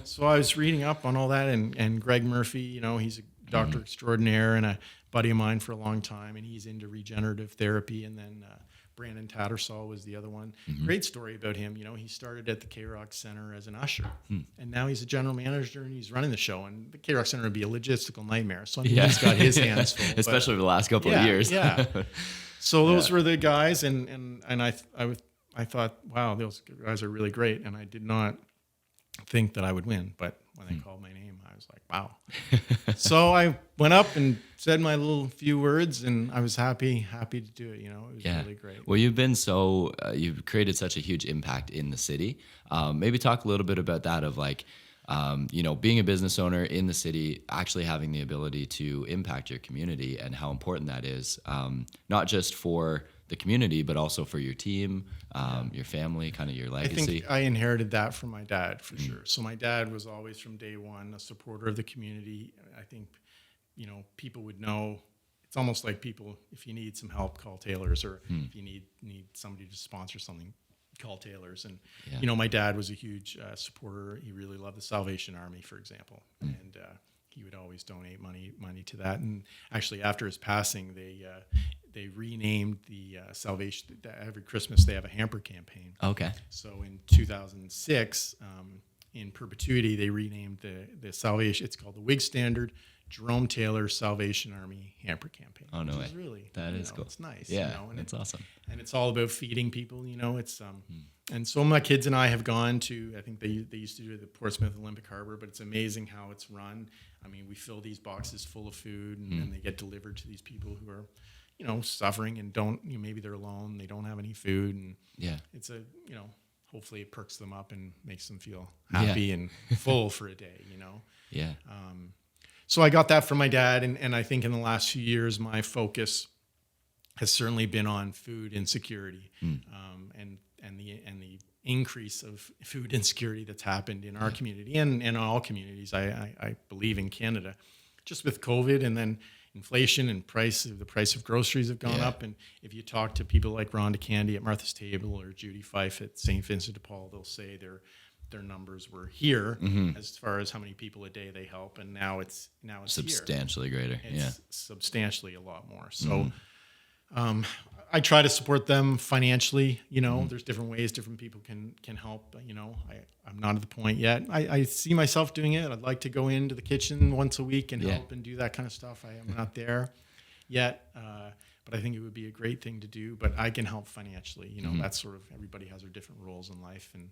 So I was reading up on all that, and Greg Murphy, he's a doctor extraordinaire and a buddy of mine for a long time, and he's into regenerative therapy. And then Brandon Tattersall was the other one. Great story about him. He started at the K-Rock Center as an usher, and now he's a general manager and he's running the show. And the K-Rock Center would be a logistical nightmare. So he's got his hands full. Especially over the last couple of years. Yeah. So those were the guys, and I thought, wow, those guys are really great. And I did not think that I would win, but when they called my name, I was like, wow. So I went up and said my little few words, and I was happy to do it. It was really great. Well, you've created such a huge impact in the city. Maybe talk a little bit about that, of like, being a business owner in the city, actually having the ability to impact your community, and how important that is, not just for the community, but also for your team, your family, kind of your legacy. I think I inherited that from my dad, for sure. So my dad was always, from day one, a supporter of the community. I think, people would know. It's almost like people, if you need some help, call Taylor's, or if you need somebody to sponsor something, call Taylor's. And, my dad was a huge supporter. He really loved the Salvation Army, for example. And he would always donate money to that. And actually, after his passing, they renamed the Salvation. Every Christmas they have a hamper campaign. Okay. So in 2006, in perpetuity, they renamed the Salvation. It's called the Whig Standard Jerome Taylor Salvation Army Hamper Campaign. Oh, no way. Is really, that is cool. It's nice. Yeah, and it's awesome. And it's all about feeding people. It's and so my kids and I have gone to. I think they used to do it at the Portsmouth Olympic Harbor, but it's amazing how it's run. I mean, we fill these boxes full of food, and then they get delivered to these people who are, suffering and don't. maybe they're alone. They don't have any food, and it's a hopefully it perks them up and makes them feel happy and full for a day. Yeah. So I got that from my dad, and I think in the last few years, my focus has certainly been on food insecurity, and the increase of food insecurity that's happened in our community and in all communities. I believe in Canada, just with COVID, and then inflation and the price of groceries have gone up. And if you talk to people like Rhonda Candy at Martha's Table or Judy Fife at St. Vincent de Paul, they'll say their numbers were here as far as how many people a day they help, and now it's substantially here. Greater. It's substantially a lot more. So I try to support them financially. There's different ways different people can help. I'm not at the point yet. I see myself doing it. I'd like to go into the kitchen once a week and help and do that kind of stuff. I am not there yet. But I think it would be a great thing to do. But I can help financially. That's sort of, everybody has their different roles in life, and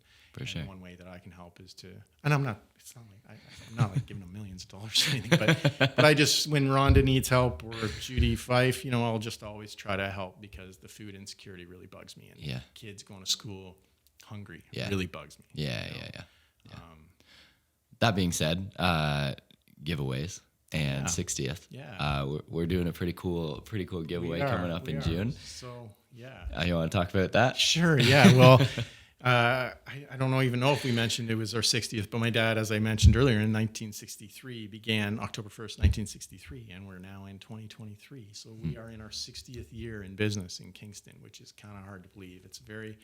one way that I can help is to. And I'm not. It's not like I'm not like giving them millions of dollars or anything. But I just, when Rhonda needs help, or Judy Fife, I'll just always try to help, because the food insecurity really bugs me. And kids going to school hungry really bugs me. Yeah. That being said, giveaways. And 60th. We're doing a pretty cool giveaway coming up in June. So you want to talk about that? Sure. Yeah. Well, I don't even know if we mentioned it was our 60th, but my dad, as I mentioned earlier, in 1963 began October 1st, 1963, and we're now in 2023. So we are in our 60th year in business in Kingston, which is kind of hard to believe. It's a very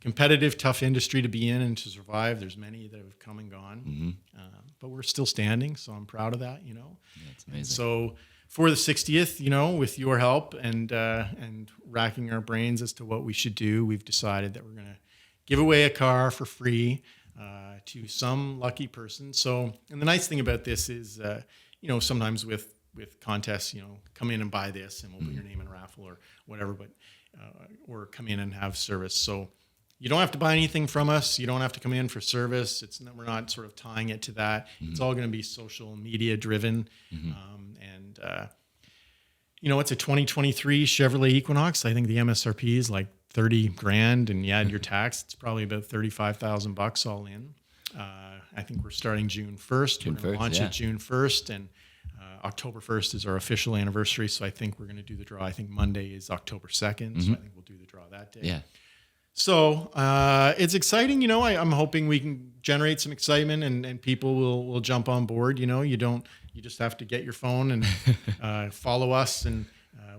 competitive, tough industry to be in and to survive. There's many that have come and gone, but we're still standing. So I'm proud of that, you know. That's amazing. And so for the 60th, you know, with your help and racking our brains as to what we should do, we've decided that we're going to give away a car for free to some lucky person. So, and the nice thing about this is, you know, sometimes with contests, you know, come in and buy this and we'll put your name in a raffle or whatever, but or come in and have service. So you don't have to buy anything from us. You don't have to come in for service. We're not sort of tying it to that. It's all going to be social media driven. You know, it's a 2023 Chevrolet Equinox. I think the MSRP is like 30 grand, and you add your tax, it's probably about $35,000 all in. I think we're starting June 1st. We're going to launch it June 1st, and October 1st is our official anniversary. So I think we're going to do the draw. I think Monday is October 2nd. So I think we'll do the draw that day. Yeah. So it's exciting. You know, I'm hoping we can generate some excitement and people will jump on board. You know, you just have to get your phone and follow us. And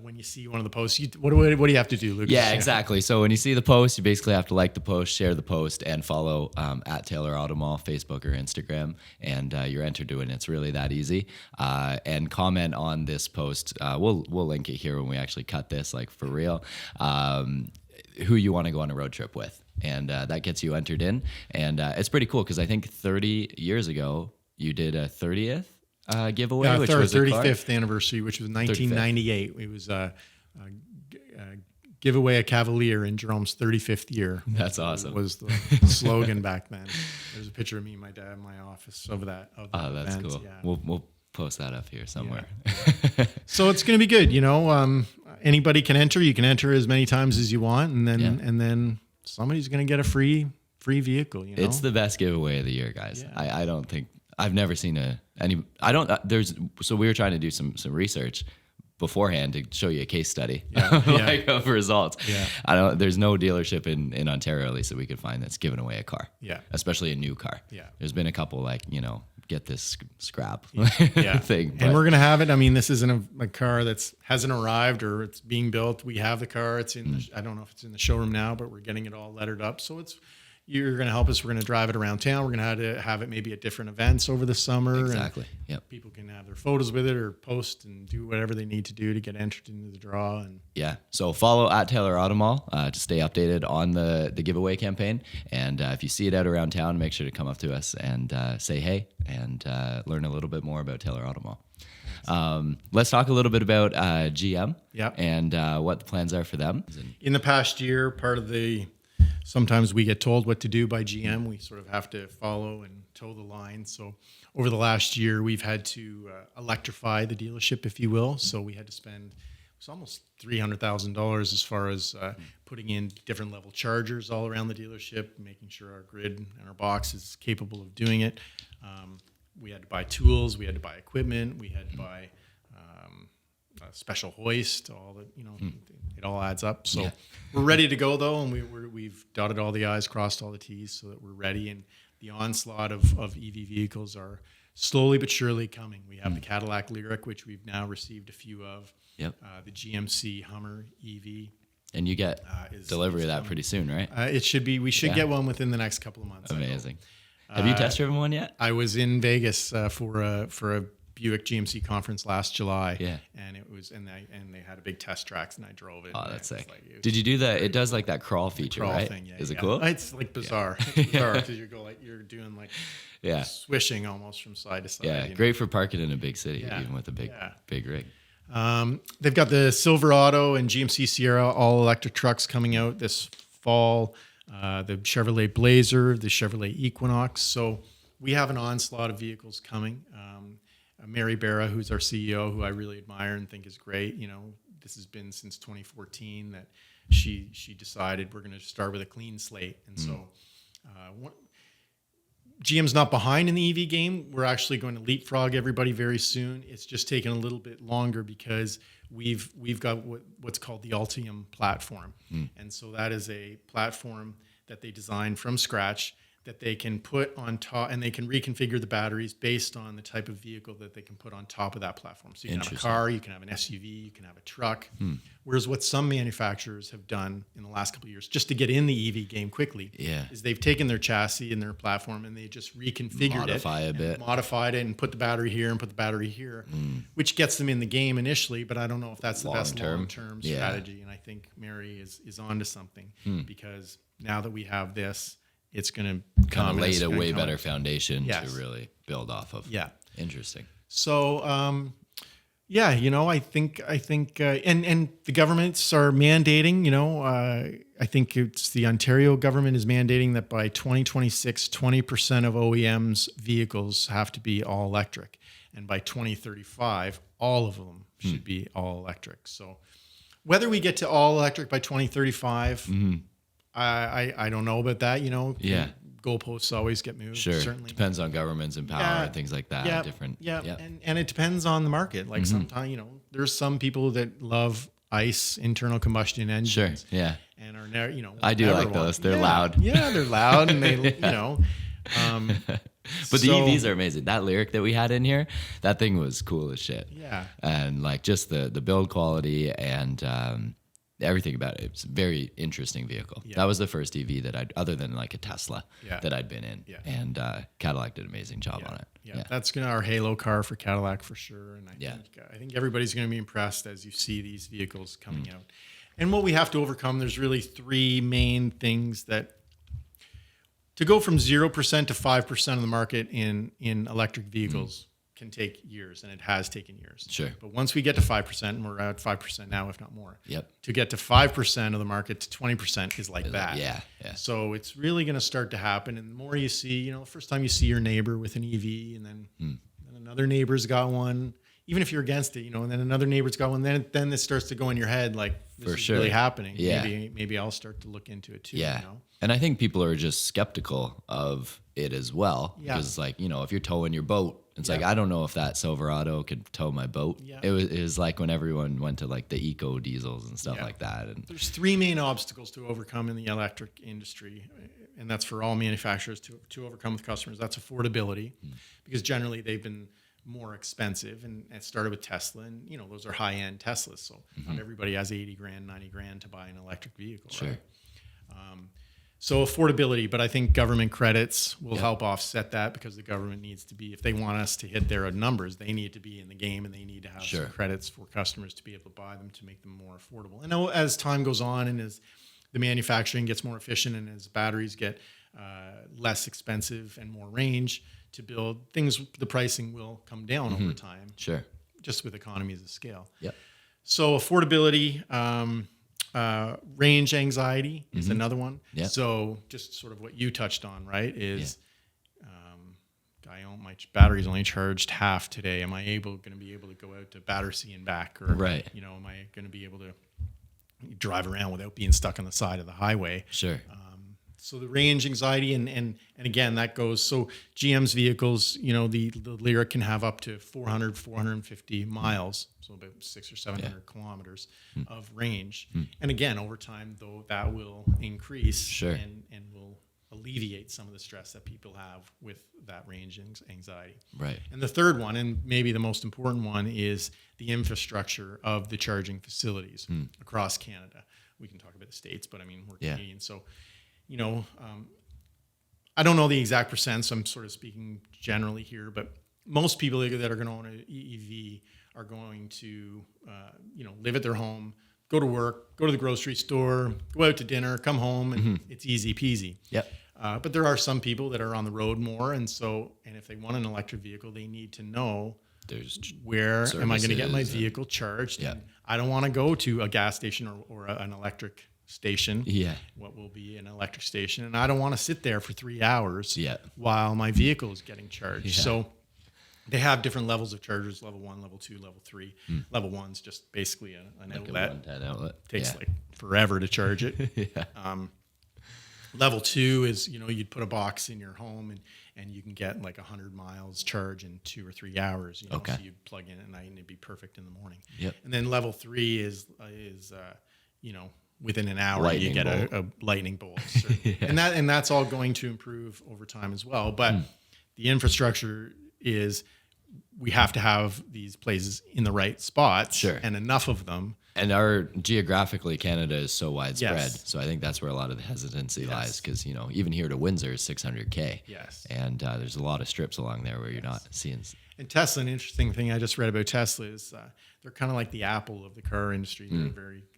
when you see one of the posts, what do you have to do, Lucas? Yeah, exactly. So when you see the post, you basically have to like the post, share the post, and follow at Taylor AutoMall, Facebook or Instagram, and you're entered to it. And it's really that easy. And comment on this post. We'll link it here when we actually cut this, like for real. Who you want to go on a road trip with, and that gets you entered in. And it's pretty cool because I think 30 years ago you did a 30th giveaway, which our was 35th anniversary, which was 1998. 35th. It was give away a Cavalier in Jerome's 35th year. That's awesome. Was the slogan back then. There's a picture of me and my dad in my office of that. That's event. cool. Yeah. We'll post that up here somewhere. Yeah. So it's going to be good. You know, anybody can enter. You can enter as many times as you want, and then somebody's going to get a free vehicle. You know, it's the best giveaway of the year, guys. Yeah. I don't think I've never seen so we were trying to do some research beforehand to show you a case study of results. Yeah. There's no dealership in Ontario, at least, that we could find that's giving away a car. Yeah. Especially a new car. Yeah. There's been a couple like, you know, get this scrap thing. And we're going to have it. I mean, this isn't a car that's hasn't arrived or it's being built. We have the car. It's in I don't know if it's in the showroom now, but we're getting it all lettered up. So you're going to help us. We're going to drive it around town. We're going to have it maybe at different events over the summer. Exactly. Yep. People can have their photos with it or post and do whatever they need to do to get entered into the draw. And so follow at Taylor AutoMall to stay updated on the giveaway campaign. And if you see it out around town, make sure to come up to us and say hey and learn a little bit more about Taylor AutoMall. Let's talk a little bit about GM and what the plans are for them. In the past year, sometimes we get told what to do by GM. We sort of have to follow and toe the line. So over the last year, we've had to electrify the dealership, if you will. So we had to spend almost $300,000 as far as putting in different level chargers all around the dealership, making sure our grid and our box is capable of doing it. We had to buy tools. We had to buy equipment. We had to buy a special hoist. It all adds up. So we're ready to go though, and we've dotted all the I's, crossed all the T's, so that we're ready. And the onslaught of EV vehicles are slowly but surely coming. We have the Cadillac Lyriq, which we've now received a few of. Yep. The GMC Hummer EV. And you get delivery of that pretty soon, right? It should be. We should get one within the next couple of months. Amazing. Have you test driven one yet? I was in Vegas for a Buick GMC conference last July. Yeah. And it was and they had a big test tracks and I drove it. Oh, that's sick. Did you do it does like that crawl feature, right? Thing, yeah. Is it cool? It's like bizarre. It's bizarre because you're doing like swishing almost from side to side. Yeah, great for parking in a big city, even with a big rig. They've got the Silverado and GMC Sierra all electric trucks coming out this fall. The Chevrolet Blazer, the Chevrolet Equinox. So we have an onslaught of vehicles coming. Mary Barra, who's our CEO, who I really admire and think is great. You know, this has been since 2014 that she decided we're going to start with a clean slate. And so GM's not behind in the EV game. We're actually going to leapfrog everybody very soon. It's just taken a little bit longer because we've got what's called the Ultium platform. And so that is a platform that they designed from scratch that they can put on top, and they can reconfigure the batteries based on the type of vehicle that they can put on top of that platform. So you can have a car, you can have an SUV, you can have a truck. Whereas what some manufacturers have done in the last couple of years, just to get in the EV game quickly, is they've taken their chassis and their platform and they just reconfigured modified it and put the battery here and put the battery here, which gets them in the game initially. But I don't know if that's the best long-term strategy. And I think Mary is onto something because now that we have this, it's going to kind of laid a way better foundation to really build off of. Yeah. Interesting. So, I think, and the governments are mandating, I think it's the Ontario government is mandating that by 2026, 20% of OEMs vehicles have to be all electric. And by 2035, all of them should be all electric. So whether we get to all electric by 2035, I don't know about that, goalposts always get moved. Sure. Certainly Depends on governments and power and things like that. And it depends on the market. Like sometimes, there's some people that love ICE internal combustion engines. Sure. Yeah. And are never, I do like those. They're loud. Yeah, they're loud and they, But the EVs are amazing. That lyric that we had in here, that thing was cool as shit. Yeah. And like just the build quality and everything about it. It's a very interesting vehicle. Yeah. That was the first EV that other than like a Tesla that I'd been in. Yeah. And Cadillac did an amazing job on it. Yeah. That's our halo car for Cadillac for sure. And I think everybody's going to be impressed as you see these vehicles coming out. And what we have to overcome, there's really three main things that to go from 0% to 5% of the market in electric vehicles can take years, and it has taken years. Sure. But once we get to 5%, and we're at 5% now, if not more, yep. To get to 5% of the market to 20% is like that. Yeah. So it's really going to start to happen. And the more you see, the first time you see your neighbor with an EV, and then another neighbor's got one, even if you're against it, and then another neighbor's got one, then it starts to go in your head like, this is really happening. Yeah. Maybe I'll start to look into it too. Yeah. And I think people are just skeptical of it as well. Yeah. Because if you're towing your boat, it's like, I don't know if that Silverado could tow my boat. Yeah. It was like when everyone went to like the eco diesels and stuff like that. And there's three main obstacles to overcome in the electric industry. And that's for all manufacturers to overcome with customers. That's affordability, because generally they've been more expensive, and it started with Tesla, and those are high-end Teslas, so not everybody has 80 grand, 90 grand to buy an electric vehicle. Sure. Right? So affordability, but I think government credits will help offset that, because the government needs to be, if they want us to hit their numbers, they need to be in the game, and they need to have some credits for customers to be able to buy them to make them more affordable. And as time goes on, and as the manufacturing gets more efficient, and as batteries get less expensive and more range to build things, the pricing will come down over time. Sure. Just with economies of scale. Yep. So affordability, range anxiety is another one. Yep. So just sort of what you touched on, right? Is my battery's only charged half today. Am I going to be able to go out to Battersea and back? Or, am I going to be able to drive around without being stuck on the side of the highway? Sure. So the range anxiety, and again, that goes, so GM's vehicles, the Lyric can have up to 400, 450 miles, so about 600 or 700 kilometers of range. And again, over time, though, that will increase and will alleviate some of the stress that people have with that range anxiety. Right. And the third one, and maybe the most important one, is the infrastructure of the charging facilities across Canada. We can talk about the States, but I mean, we're Canadian, so I don't know the exact percent, so I'm sort of speaking generally here, but most people that are going to own an EV are going to, live at their home, go to work, go to the grocery store, go out to dinner, come home, and it's easy peasy. Yep. But there are some people that are on the road more, and if they want an electric vehicle, they need to know where am I going to get my vehicle charged. Yeah. I don't want to go to a gas station or an electric station, what will be an electric station, and I don't want to sit there for 3 hours while my vehicle is getting charged. So they have different levels of chargers: level 1, level 2, level 3. Level 1's just basically an outlet. Takes like forever to charge it. Level 2 is, you'd put a box in your home and you can get like 100 miles charge in 2 or 3 hours. So you'd plug in at night and it'd be perfect in the morning. Yep. And then level 3 is within an hour Lightning you get a lightning bolt. So, and that's all going to improve over time as well. But the infrastructure is, we have to have these places in the right spots, Sure. and enough of them. And our geographically, Canada is so widespread. Yes. So I think that's where a lot of the hesitancy lies, because, you know, even here to Windsor is 600K. Yes. And there's a lot of strips along there where you're not seeing. And Tesla, an interesting thing I just read about Tesla is they're kind of like the Apple of the car industry.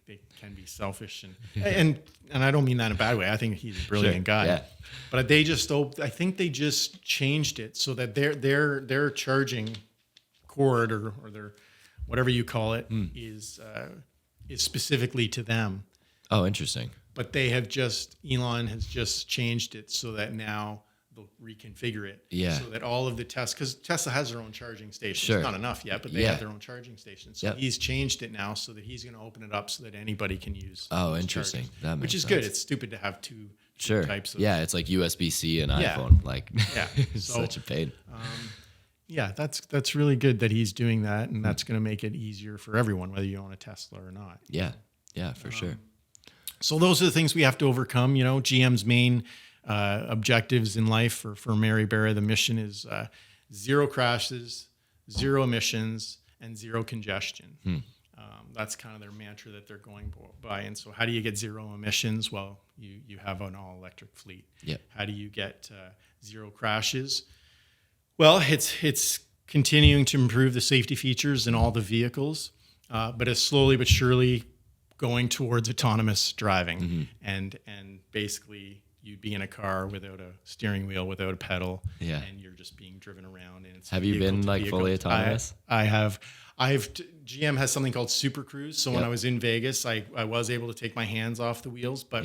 They can be selfish, and I don't mean that in a bad way. I think he's a brilliant guy. Yeah. But I think they just changed it so that their charging cord or their whatever you call it is specifically to them. Oh, interesting. But Elon has just changed it so that now they'll reconfigure it. Yeah. So that all of the tests, because Tesla has their own charging stations. Sure. Not enough yet, but they have their own charging stations. So he's changed it now so that he's going to open it up so that anybody can use. Oh, interesting. charging, That makes which is sense. good. It's stupid to have two types of. Yeah, it's like USB-C and Yeah. iPhone. Like, Yeah. it's So, such a pain. Yeah, that's really good that he's doing that, and that's going to make it easier for everyone, whether you own a Tesla or not. Yeah, for sure. So those are the things we have to overcome. You know, GM's main objectives in life for Mary Barra, the mission is 0 crashes, 0 emissions, and 0 congestion. That's kind of their mantra that they're going by. And so how do you get 0 emissions? Well, you have an all-electric fleet. Yep. How do you get 0 crashes? Well, it's continuing to improve the safety features in all the vehicles, but it's slowly but surely going towards autonomous driving. And basically you'd be in a car without a steering wheel, without a pedal, and you're just being driven around. And it's Have you been like fully autonomous? I have. GM has something called Super Cruise. So when I was in Vegas, I was able to take my hands off the wheels, but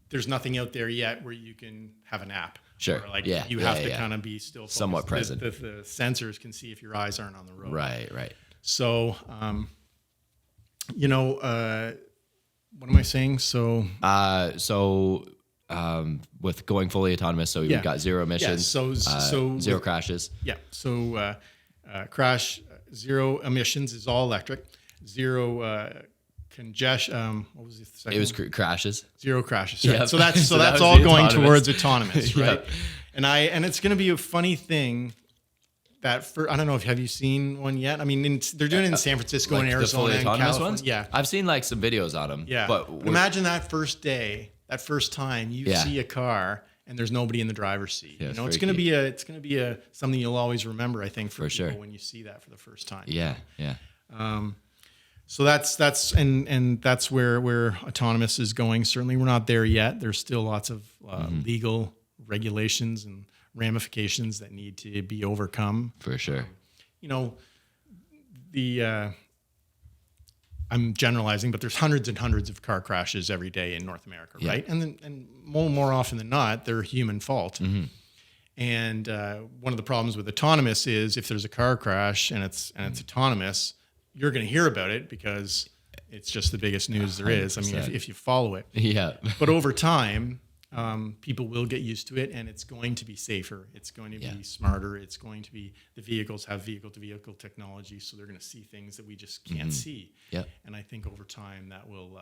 there's nothing out there yet where you can have an app. Sure. Or like Yeah. you have to kind of be still focused. Somewhat present. The sensors can see if your eyes aren't on the road. Right. So, what am I saying? So, with going fully autonomous, so you've got 0 emissions, so 0 crashes. Yeah. So, crash 0 emissions is all electric. 0 congestion. What was the second? It was one? Crashes. 0 crashes. Right? Yep. So that's So that was all the going autonomous. towards autonomous, right? Yep. And it's going to be a funny thing. I don't know if have you seen one yet? I mean, they're doing it in San Francisco and Arizona the fully and autonomous California. ones. Yeah, I've seen like some videos on them. yeah. but Imagine that first day, that first time you see a car and there's nobody in the driver's seat. Yeah, you know, it's it's going very to be a something you'll always remember. I think for people sure. when you see that for the first time. Yeah. So that's where autonomous is going. Certainly, we're not there yet. There's still lots of legal regulations and ramifications that need to be overcome. For sure. You know, I'm generalizing, but there's hundreds and hundreds of car crashes every day in North America, right? And more often than not, they're human fault. And one of the problems with autonomous is if there's a car crash and it's autonomous, you're going to hear about it because it's just the biggest news there is. I mean, if you follow it. Yeah. But over time, people will get used to it, and it's going to be safer. It's going to be smarter. It's going to be, the vehicles have vehicle-to-vehicle technology, so they're going to see things that we just can't see. Yep. And I think over time that will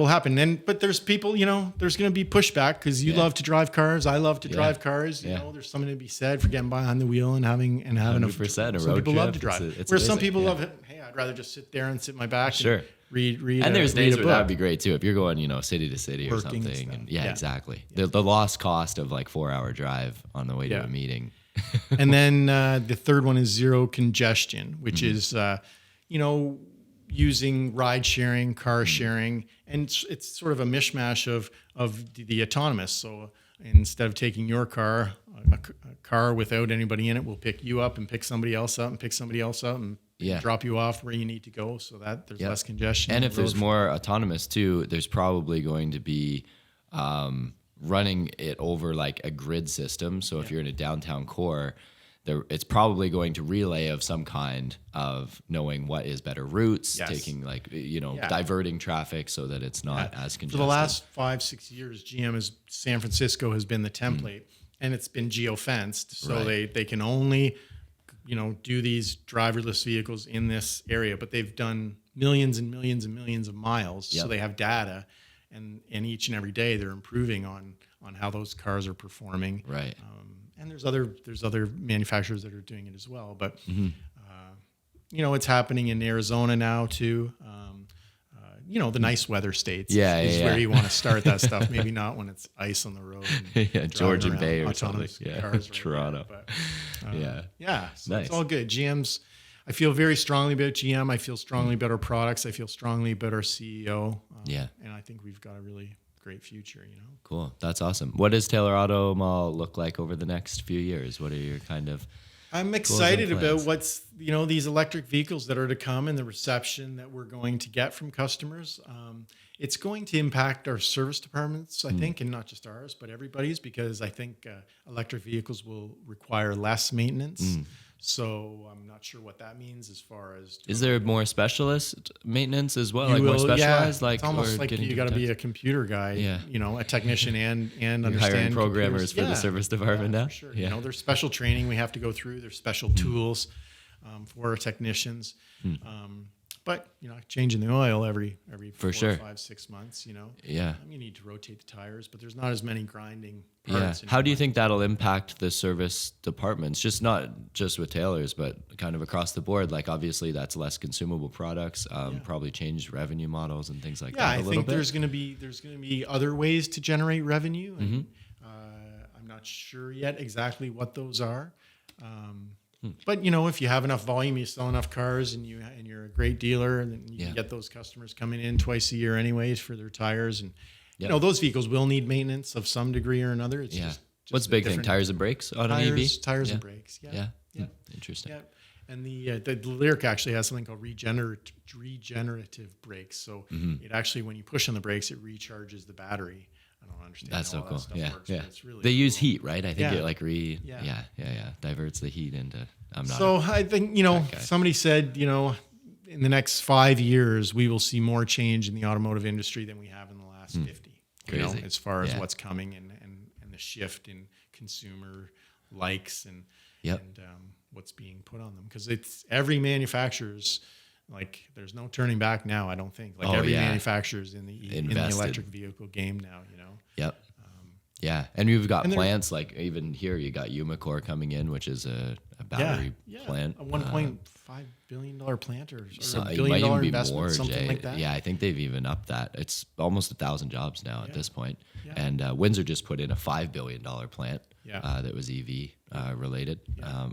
happen. But there's people, you know, there's going to be pushback because you love to drive cars. I love to drive cars. You know, there's something to be said for getting behind the wheel and having 100%, a some road people love trip, to drive. it's Whereas some amazing, people love it. Hey, I'd rather just sit there and sit in my back. Sure. And read. And there's days a where book. that would be great too. If you're going, you know, city to city or Working and something. stuff. And Yeah. exactly. The lost cost of like 4-hour drive on the way to a meeting. And then the third one is 0 congestion, which is, you know, using ride sharing, car sharing, and it's sort of a mishmash of the autonomous. So instead of taking your car, a car without anybody in it will pick you up and pick somebody else up and pick somebody else up and drop you off where you need to go, so that there's less congestion. And if there's more autonomous too, there's probably going to be running it over like a grid system. So if you're in a downtown core, it's probably going to relay of some kind of knowing what is better routes, taking like, you know, diverting traffic so that it's not as congested. For the last 5-6 years, San Francisco has been the template, and it's been geofenced. So they can only, you know, do these driverless vehicles in this area, but they've done millions and millions and millions of miles. Yep. So they have data, and each and every day they're improving on how those cars are performing. Right. And there's other manufacturers that are doing it as well. But, Mm-hmm. It's happening in Arizona now too. The nice weather states is where you want to start that stuff. Maybe not when it's ice on the road. And Yeah, Georgian Bay or something. autonomous Yeah, cars right Toronto. now, but, Yeah. so Nice. it's all good. I feel very strongly about GM. I feel strongly about our products. I feel strongly about our CEO. Yeah. And I think we've got a really great future, Cool. That's awesome. What does Taylor AutoMall look like over the next few years? What are your kind of... I'm excited plans? about what's, these electric vehicles that are to come and the reception that we're going to get from customers. It's going to impact our service departments, I think, and not just ours, but everybody's, because I think electric vehicles will require less maintenance. So I'm not sure what that means as far as... Is there more specialist maintenance as well? You Like more will, specialized? yeah. Like, it's almost or like getting you got to be to- a computer guy, a technician and You're understand hiring programmers computers. for the service department now? For sure. Yeah. There's special training we have to go through. There's special tools for our technicians. But changing the oil every For 4, sure. 5, 6 months. Yeah. You need to rotate the tires, but there's not as many grinding Yeah. parts. How do you anymore. think that'll impact the service departments? Just not just with Taylor's, but kind of across the board. Like obviously that's less consumable products, probably change revenue models and things like Yeah, that. I a little think bit. there's going to be other ways to generate revenue, and Mm-hmm. I'm not sure yet exactly what those are. Hmm. But if you have enough volume, you sell enough cars, and you're a great dealer, and then you Yeah. can get those customers coming in twice a year, anyways, for their tires, and Yeah. those vehicles will need maintenance of some degree or another. It's Yeah. just What's a the big thing? different- Tires and brakes on an EV? Tires Yeah. and brakes. Yeah. Yeah. Yeah. Interesting. Yeah. And the lyric actually has something called regenerative brakes. So it actually, when you push on the brakes, it recharges the battery. I don't understand That's how so all cool. that stuff Yeah. works, Yeah. but it's really They use cool. heat, right? I think Yeah. it like Yeah. diverts the heat into. I'm not. So I think, guy. somebody said, in the next 5 years, we will see more change in the automotive industry than we have in the last 50. Crazy. As far as Yeah. what's coming and the shift in consumer likes and Yep. what's being put on them. Because it's every manufacturer's, like, there's no turning back now, I don't think. Like, Oh, every yeah. manufacturer's in the Invested. electric vehicle game now, Yep. Yeah, and you've got and there- plants like even here you got Umicore coming in, which is a battery plant. A $1.5 billion plant or So a it $1 might billion even be investment, more, something Jay. like that. Yeah, I think they've even upped that. It's almost 1,000 jobs now at this point. Yeah. And Windsor just put in a $5 billion plant Yeah. that was EV related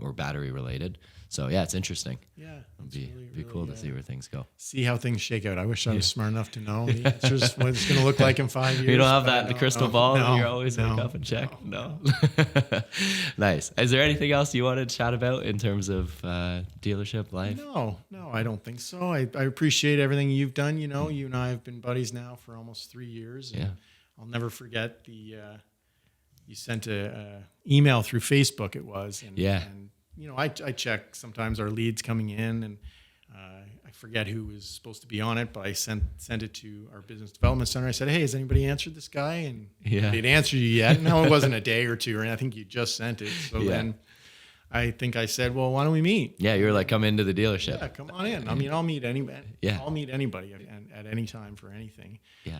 or battery related. So yeah, it's interesting. Yeah, It'd it's be really, cool to really, see where things go. see how things shake out. I wish I was smart enough to know the answers, what it's going to look like in 5 years. You don't have but I that don't crystal know. ball No, and you're always no, wake up and check? No. Nice. Is there anything else you want to chat about in terms of dealership life? No, I don't think so. I appreciate everything you've done. You and I have been buddies now for almost 3 years. And Yeah. I'll never forget you sent a email through Facebook, it was. And, Yeah. And, I check sometimes our leads coming in, and I forget who was supposed to be on it, but I sent it to our business development center. I said, hey, has anybody answered this guy? And Yeah. they'd answer you yet. No, it wasn't a day or two, and I think you just sent it. So Yeah. then I think I said, well, why don't we meet? Yeah, you were like, come into the dealership. Yeah, come on in. I mean, I'll meet anybody. Yeah. I'll meet anybody at any time for anything. Yeah,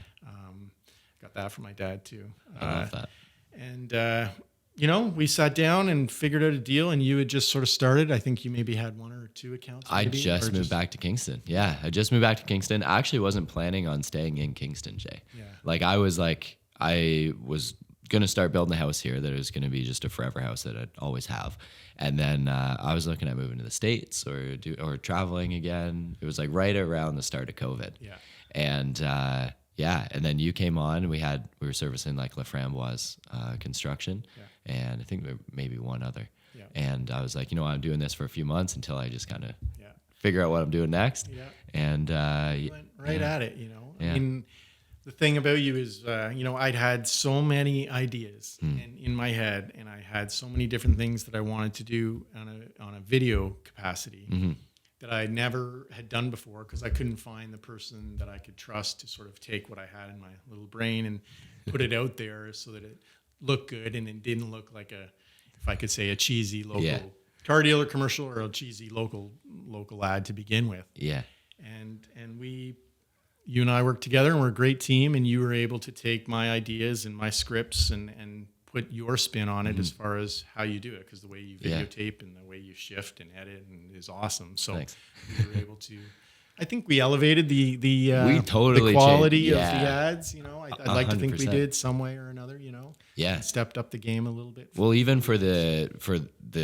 Got that from my dad too. I love that. And we sat down and figured out a deal, and you had just sort of started. I think you maybe had 1 or 2 accounts. I maybe, just or moved back to Kingston. Yeah, I just moved back to Kingston. I actually wasn't planning on staying in Kingston, Jay. Yeah. I was gonna start building a house here that was gonna be just a forever house that I'd always have, and then I was looking at moving to the States or traveling again. It was like right around the start of COVID. Yeah. And and then you came on. We were servicing like La Framboise construction, and I think maybe one other. Yeah. And I was like, I'm doing this for a few months until I just kind of Yeah. figure out what I'm doing next. Yeah. And You went right at it, Yeah. I mean, the thing about you is, I'd had so many ideas in my head, and I had so many different things that I wanted to do on a video capacity that I never had done before, because I couldn't find the person that I could trust to sort of take what I had in my little brain and put it out there so that it looked good and it didn't look like if I could say, a cheesy local car dealer commercial or a cheesy local ad to begin with. Yeah. and you and I worked together, and we're a great team. And you were able to take my ideas and my scripts and put your spin on it as far as how you do it, because the way you videotape and the way you shift and edit is awesome. So Thanks. we were able to. I think we elevated the We totally the quality changed. of Yeah. the ads. You know, I'd like to think we 100%. did some way or another. You know, Yeah. stepped up the game a little bit. Well, even for the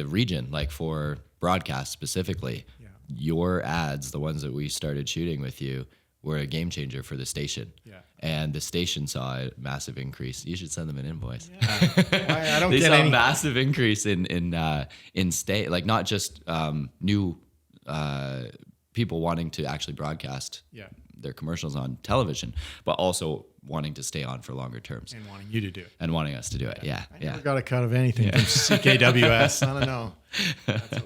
region, like for broadcast specifically, your ads, the ones that we started shooting with you, were a game changer for the station. Yeah. And the station saw a massive increase. You should send them an invoice. Yeah. I don't They get saw any. a massive increase in state, like not just new people wanting to actually broadcast their commercials on television, but also wanting to stay on for longer terms And wanting you to do it. and wanting us to do it. Yeah. I never got a cut of anything from CKWS. I don't know. That's okay.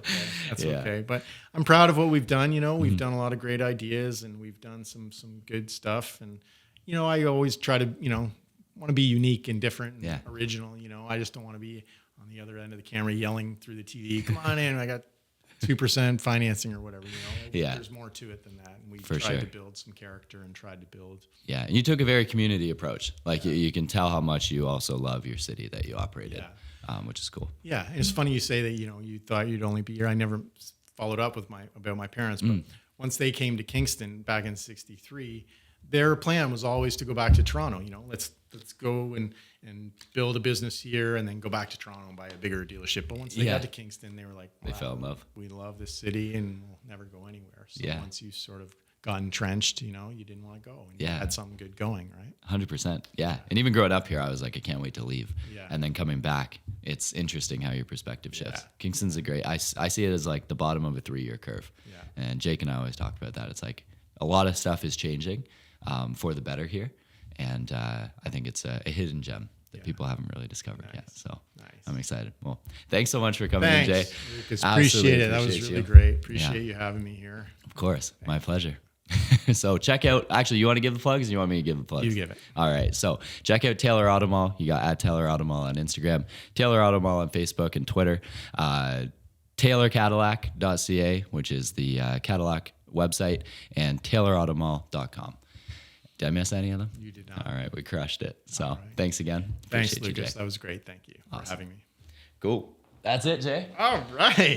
That's Yeah. okay. But I'm proud of what we've done. You know, we've done a lot of great ideas, and we've done some good stuff. And you know, I always try to want to be unique and different and original. You know, I just don't want to be on the other end of the camera yelling through the TV. Come on in, I got 2% financing or whatever. You know, there's more to it than that. And we tried to build some character and tried to build. Yeah, and you took a very community approach. Like you can tell how much you also love your city that you operate in, which is cool. Yeah, and it's funny you say that. You know, you thought you'd only be here. I never followed up with about my parents, but once they came to Kingston back in '63, their plan was always to go back to Toronto. You know, let's go and build a business here, and then go back to Toronto and buy a bigger dealership. But once they got to Kingston, they were like, wow, they fell in love. We love this city, and we'll never go anywhere. So once you sort of got entrenched, you know, you didn't want to go, and you had something good going, right? 100%. Yeah, and even growing up here, I was like, I can't wait to leave. Yeah. And then coming back, it's interesting how your perspective shifts. Kingston's I see it as like the bottom of a 3-year curve. Yeah. And Jake and I always talk about that. It's like a lot of stuff is changing for the better here. And I think it's a hidden gem that people haven't really discovered yet. So I'm excited. Well, thanks so much for coming in, Jay. Lucas, Absolutely appreciate it. That was appreciate really you. great. Appreciate you having me here. Of course. My pleasure. So check out, actually, you want to give the plugs or you want me to give the plugs? You give it. All right. So check out Taylor AutoMall. You got @Taylor AutoMall on Instagram, Taylor AutoMall on Facebook and Twitter, TaylorCadillac.ca, which is the Cadillac website, and TaylorAutoMall.com. Did I miss any of them? You did not. All right. We crushed it. So thanks again. Thanks, Appreciate you, Lucas. Jay. That was great. Thank you for having me. Cool. That's it, Jay. All right.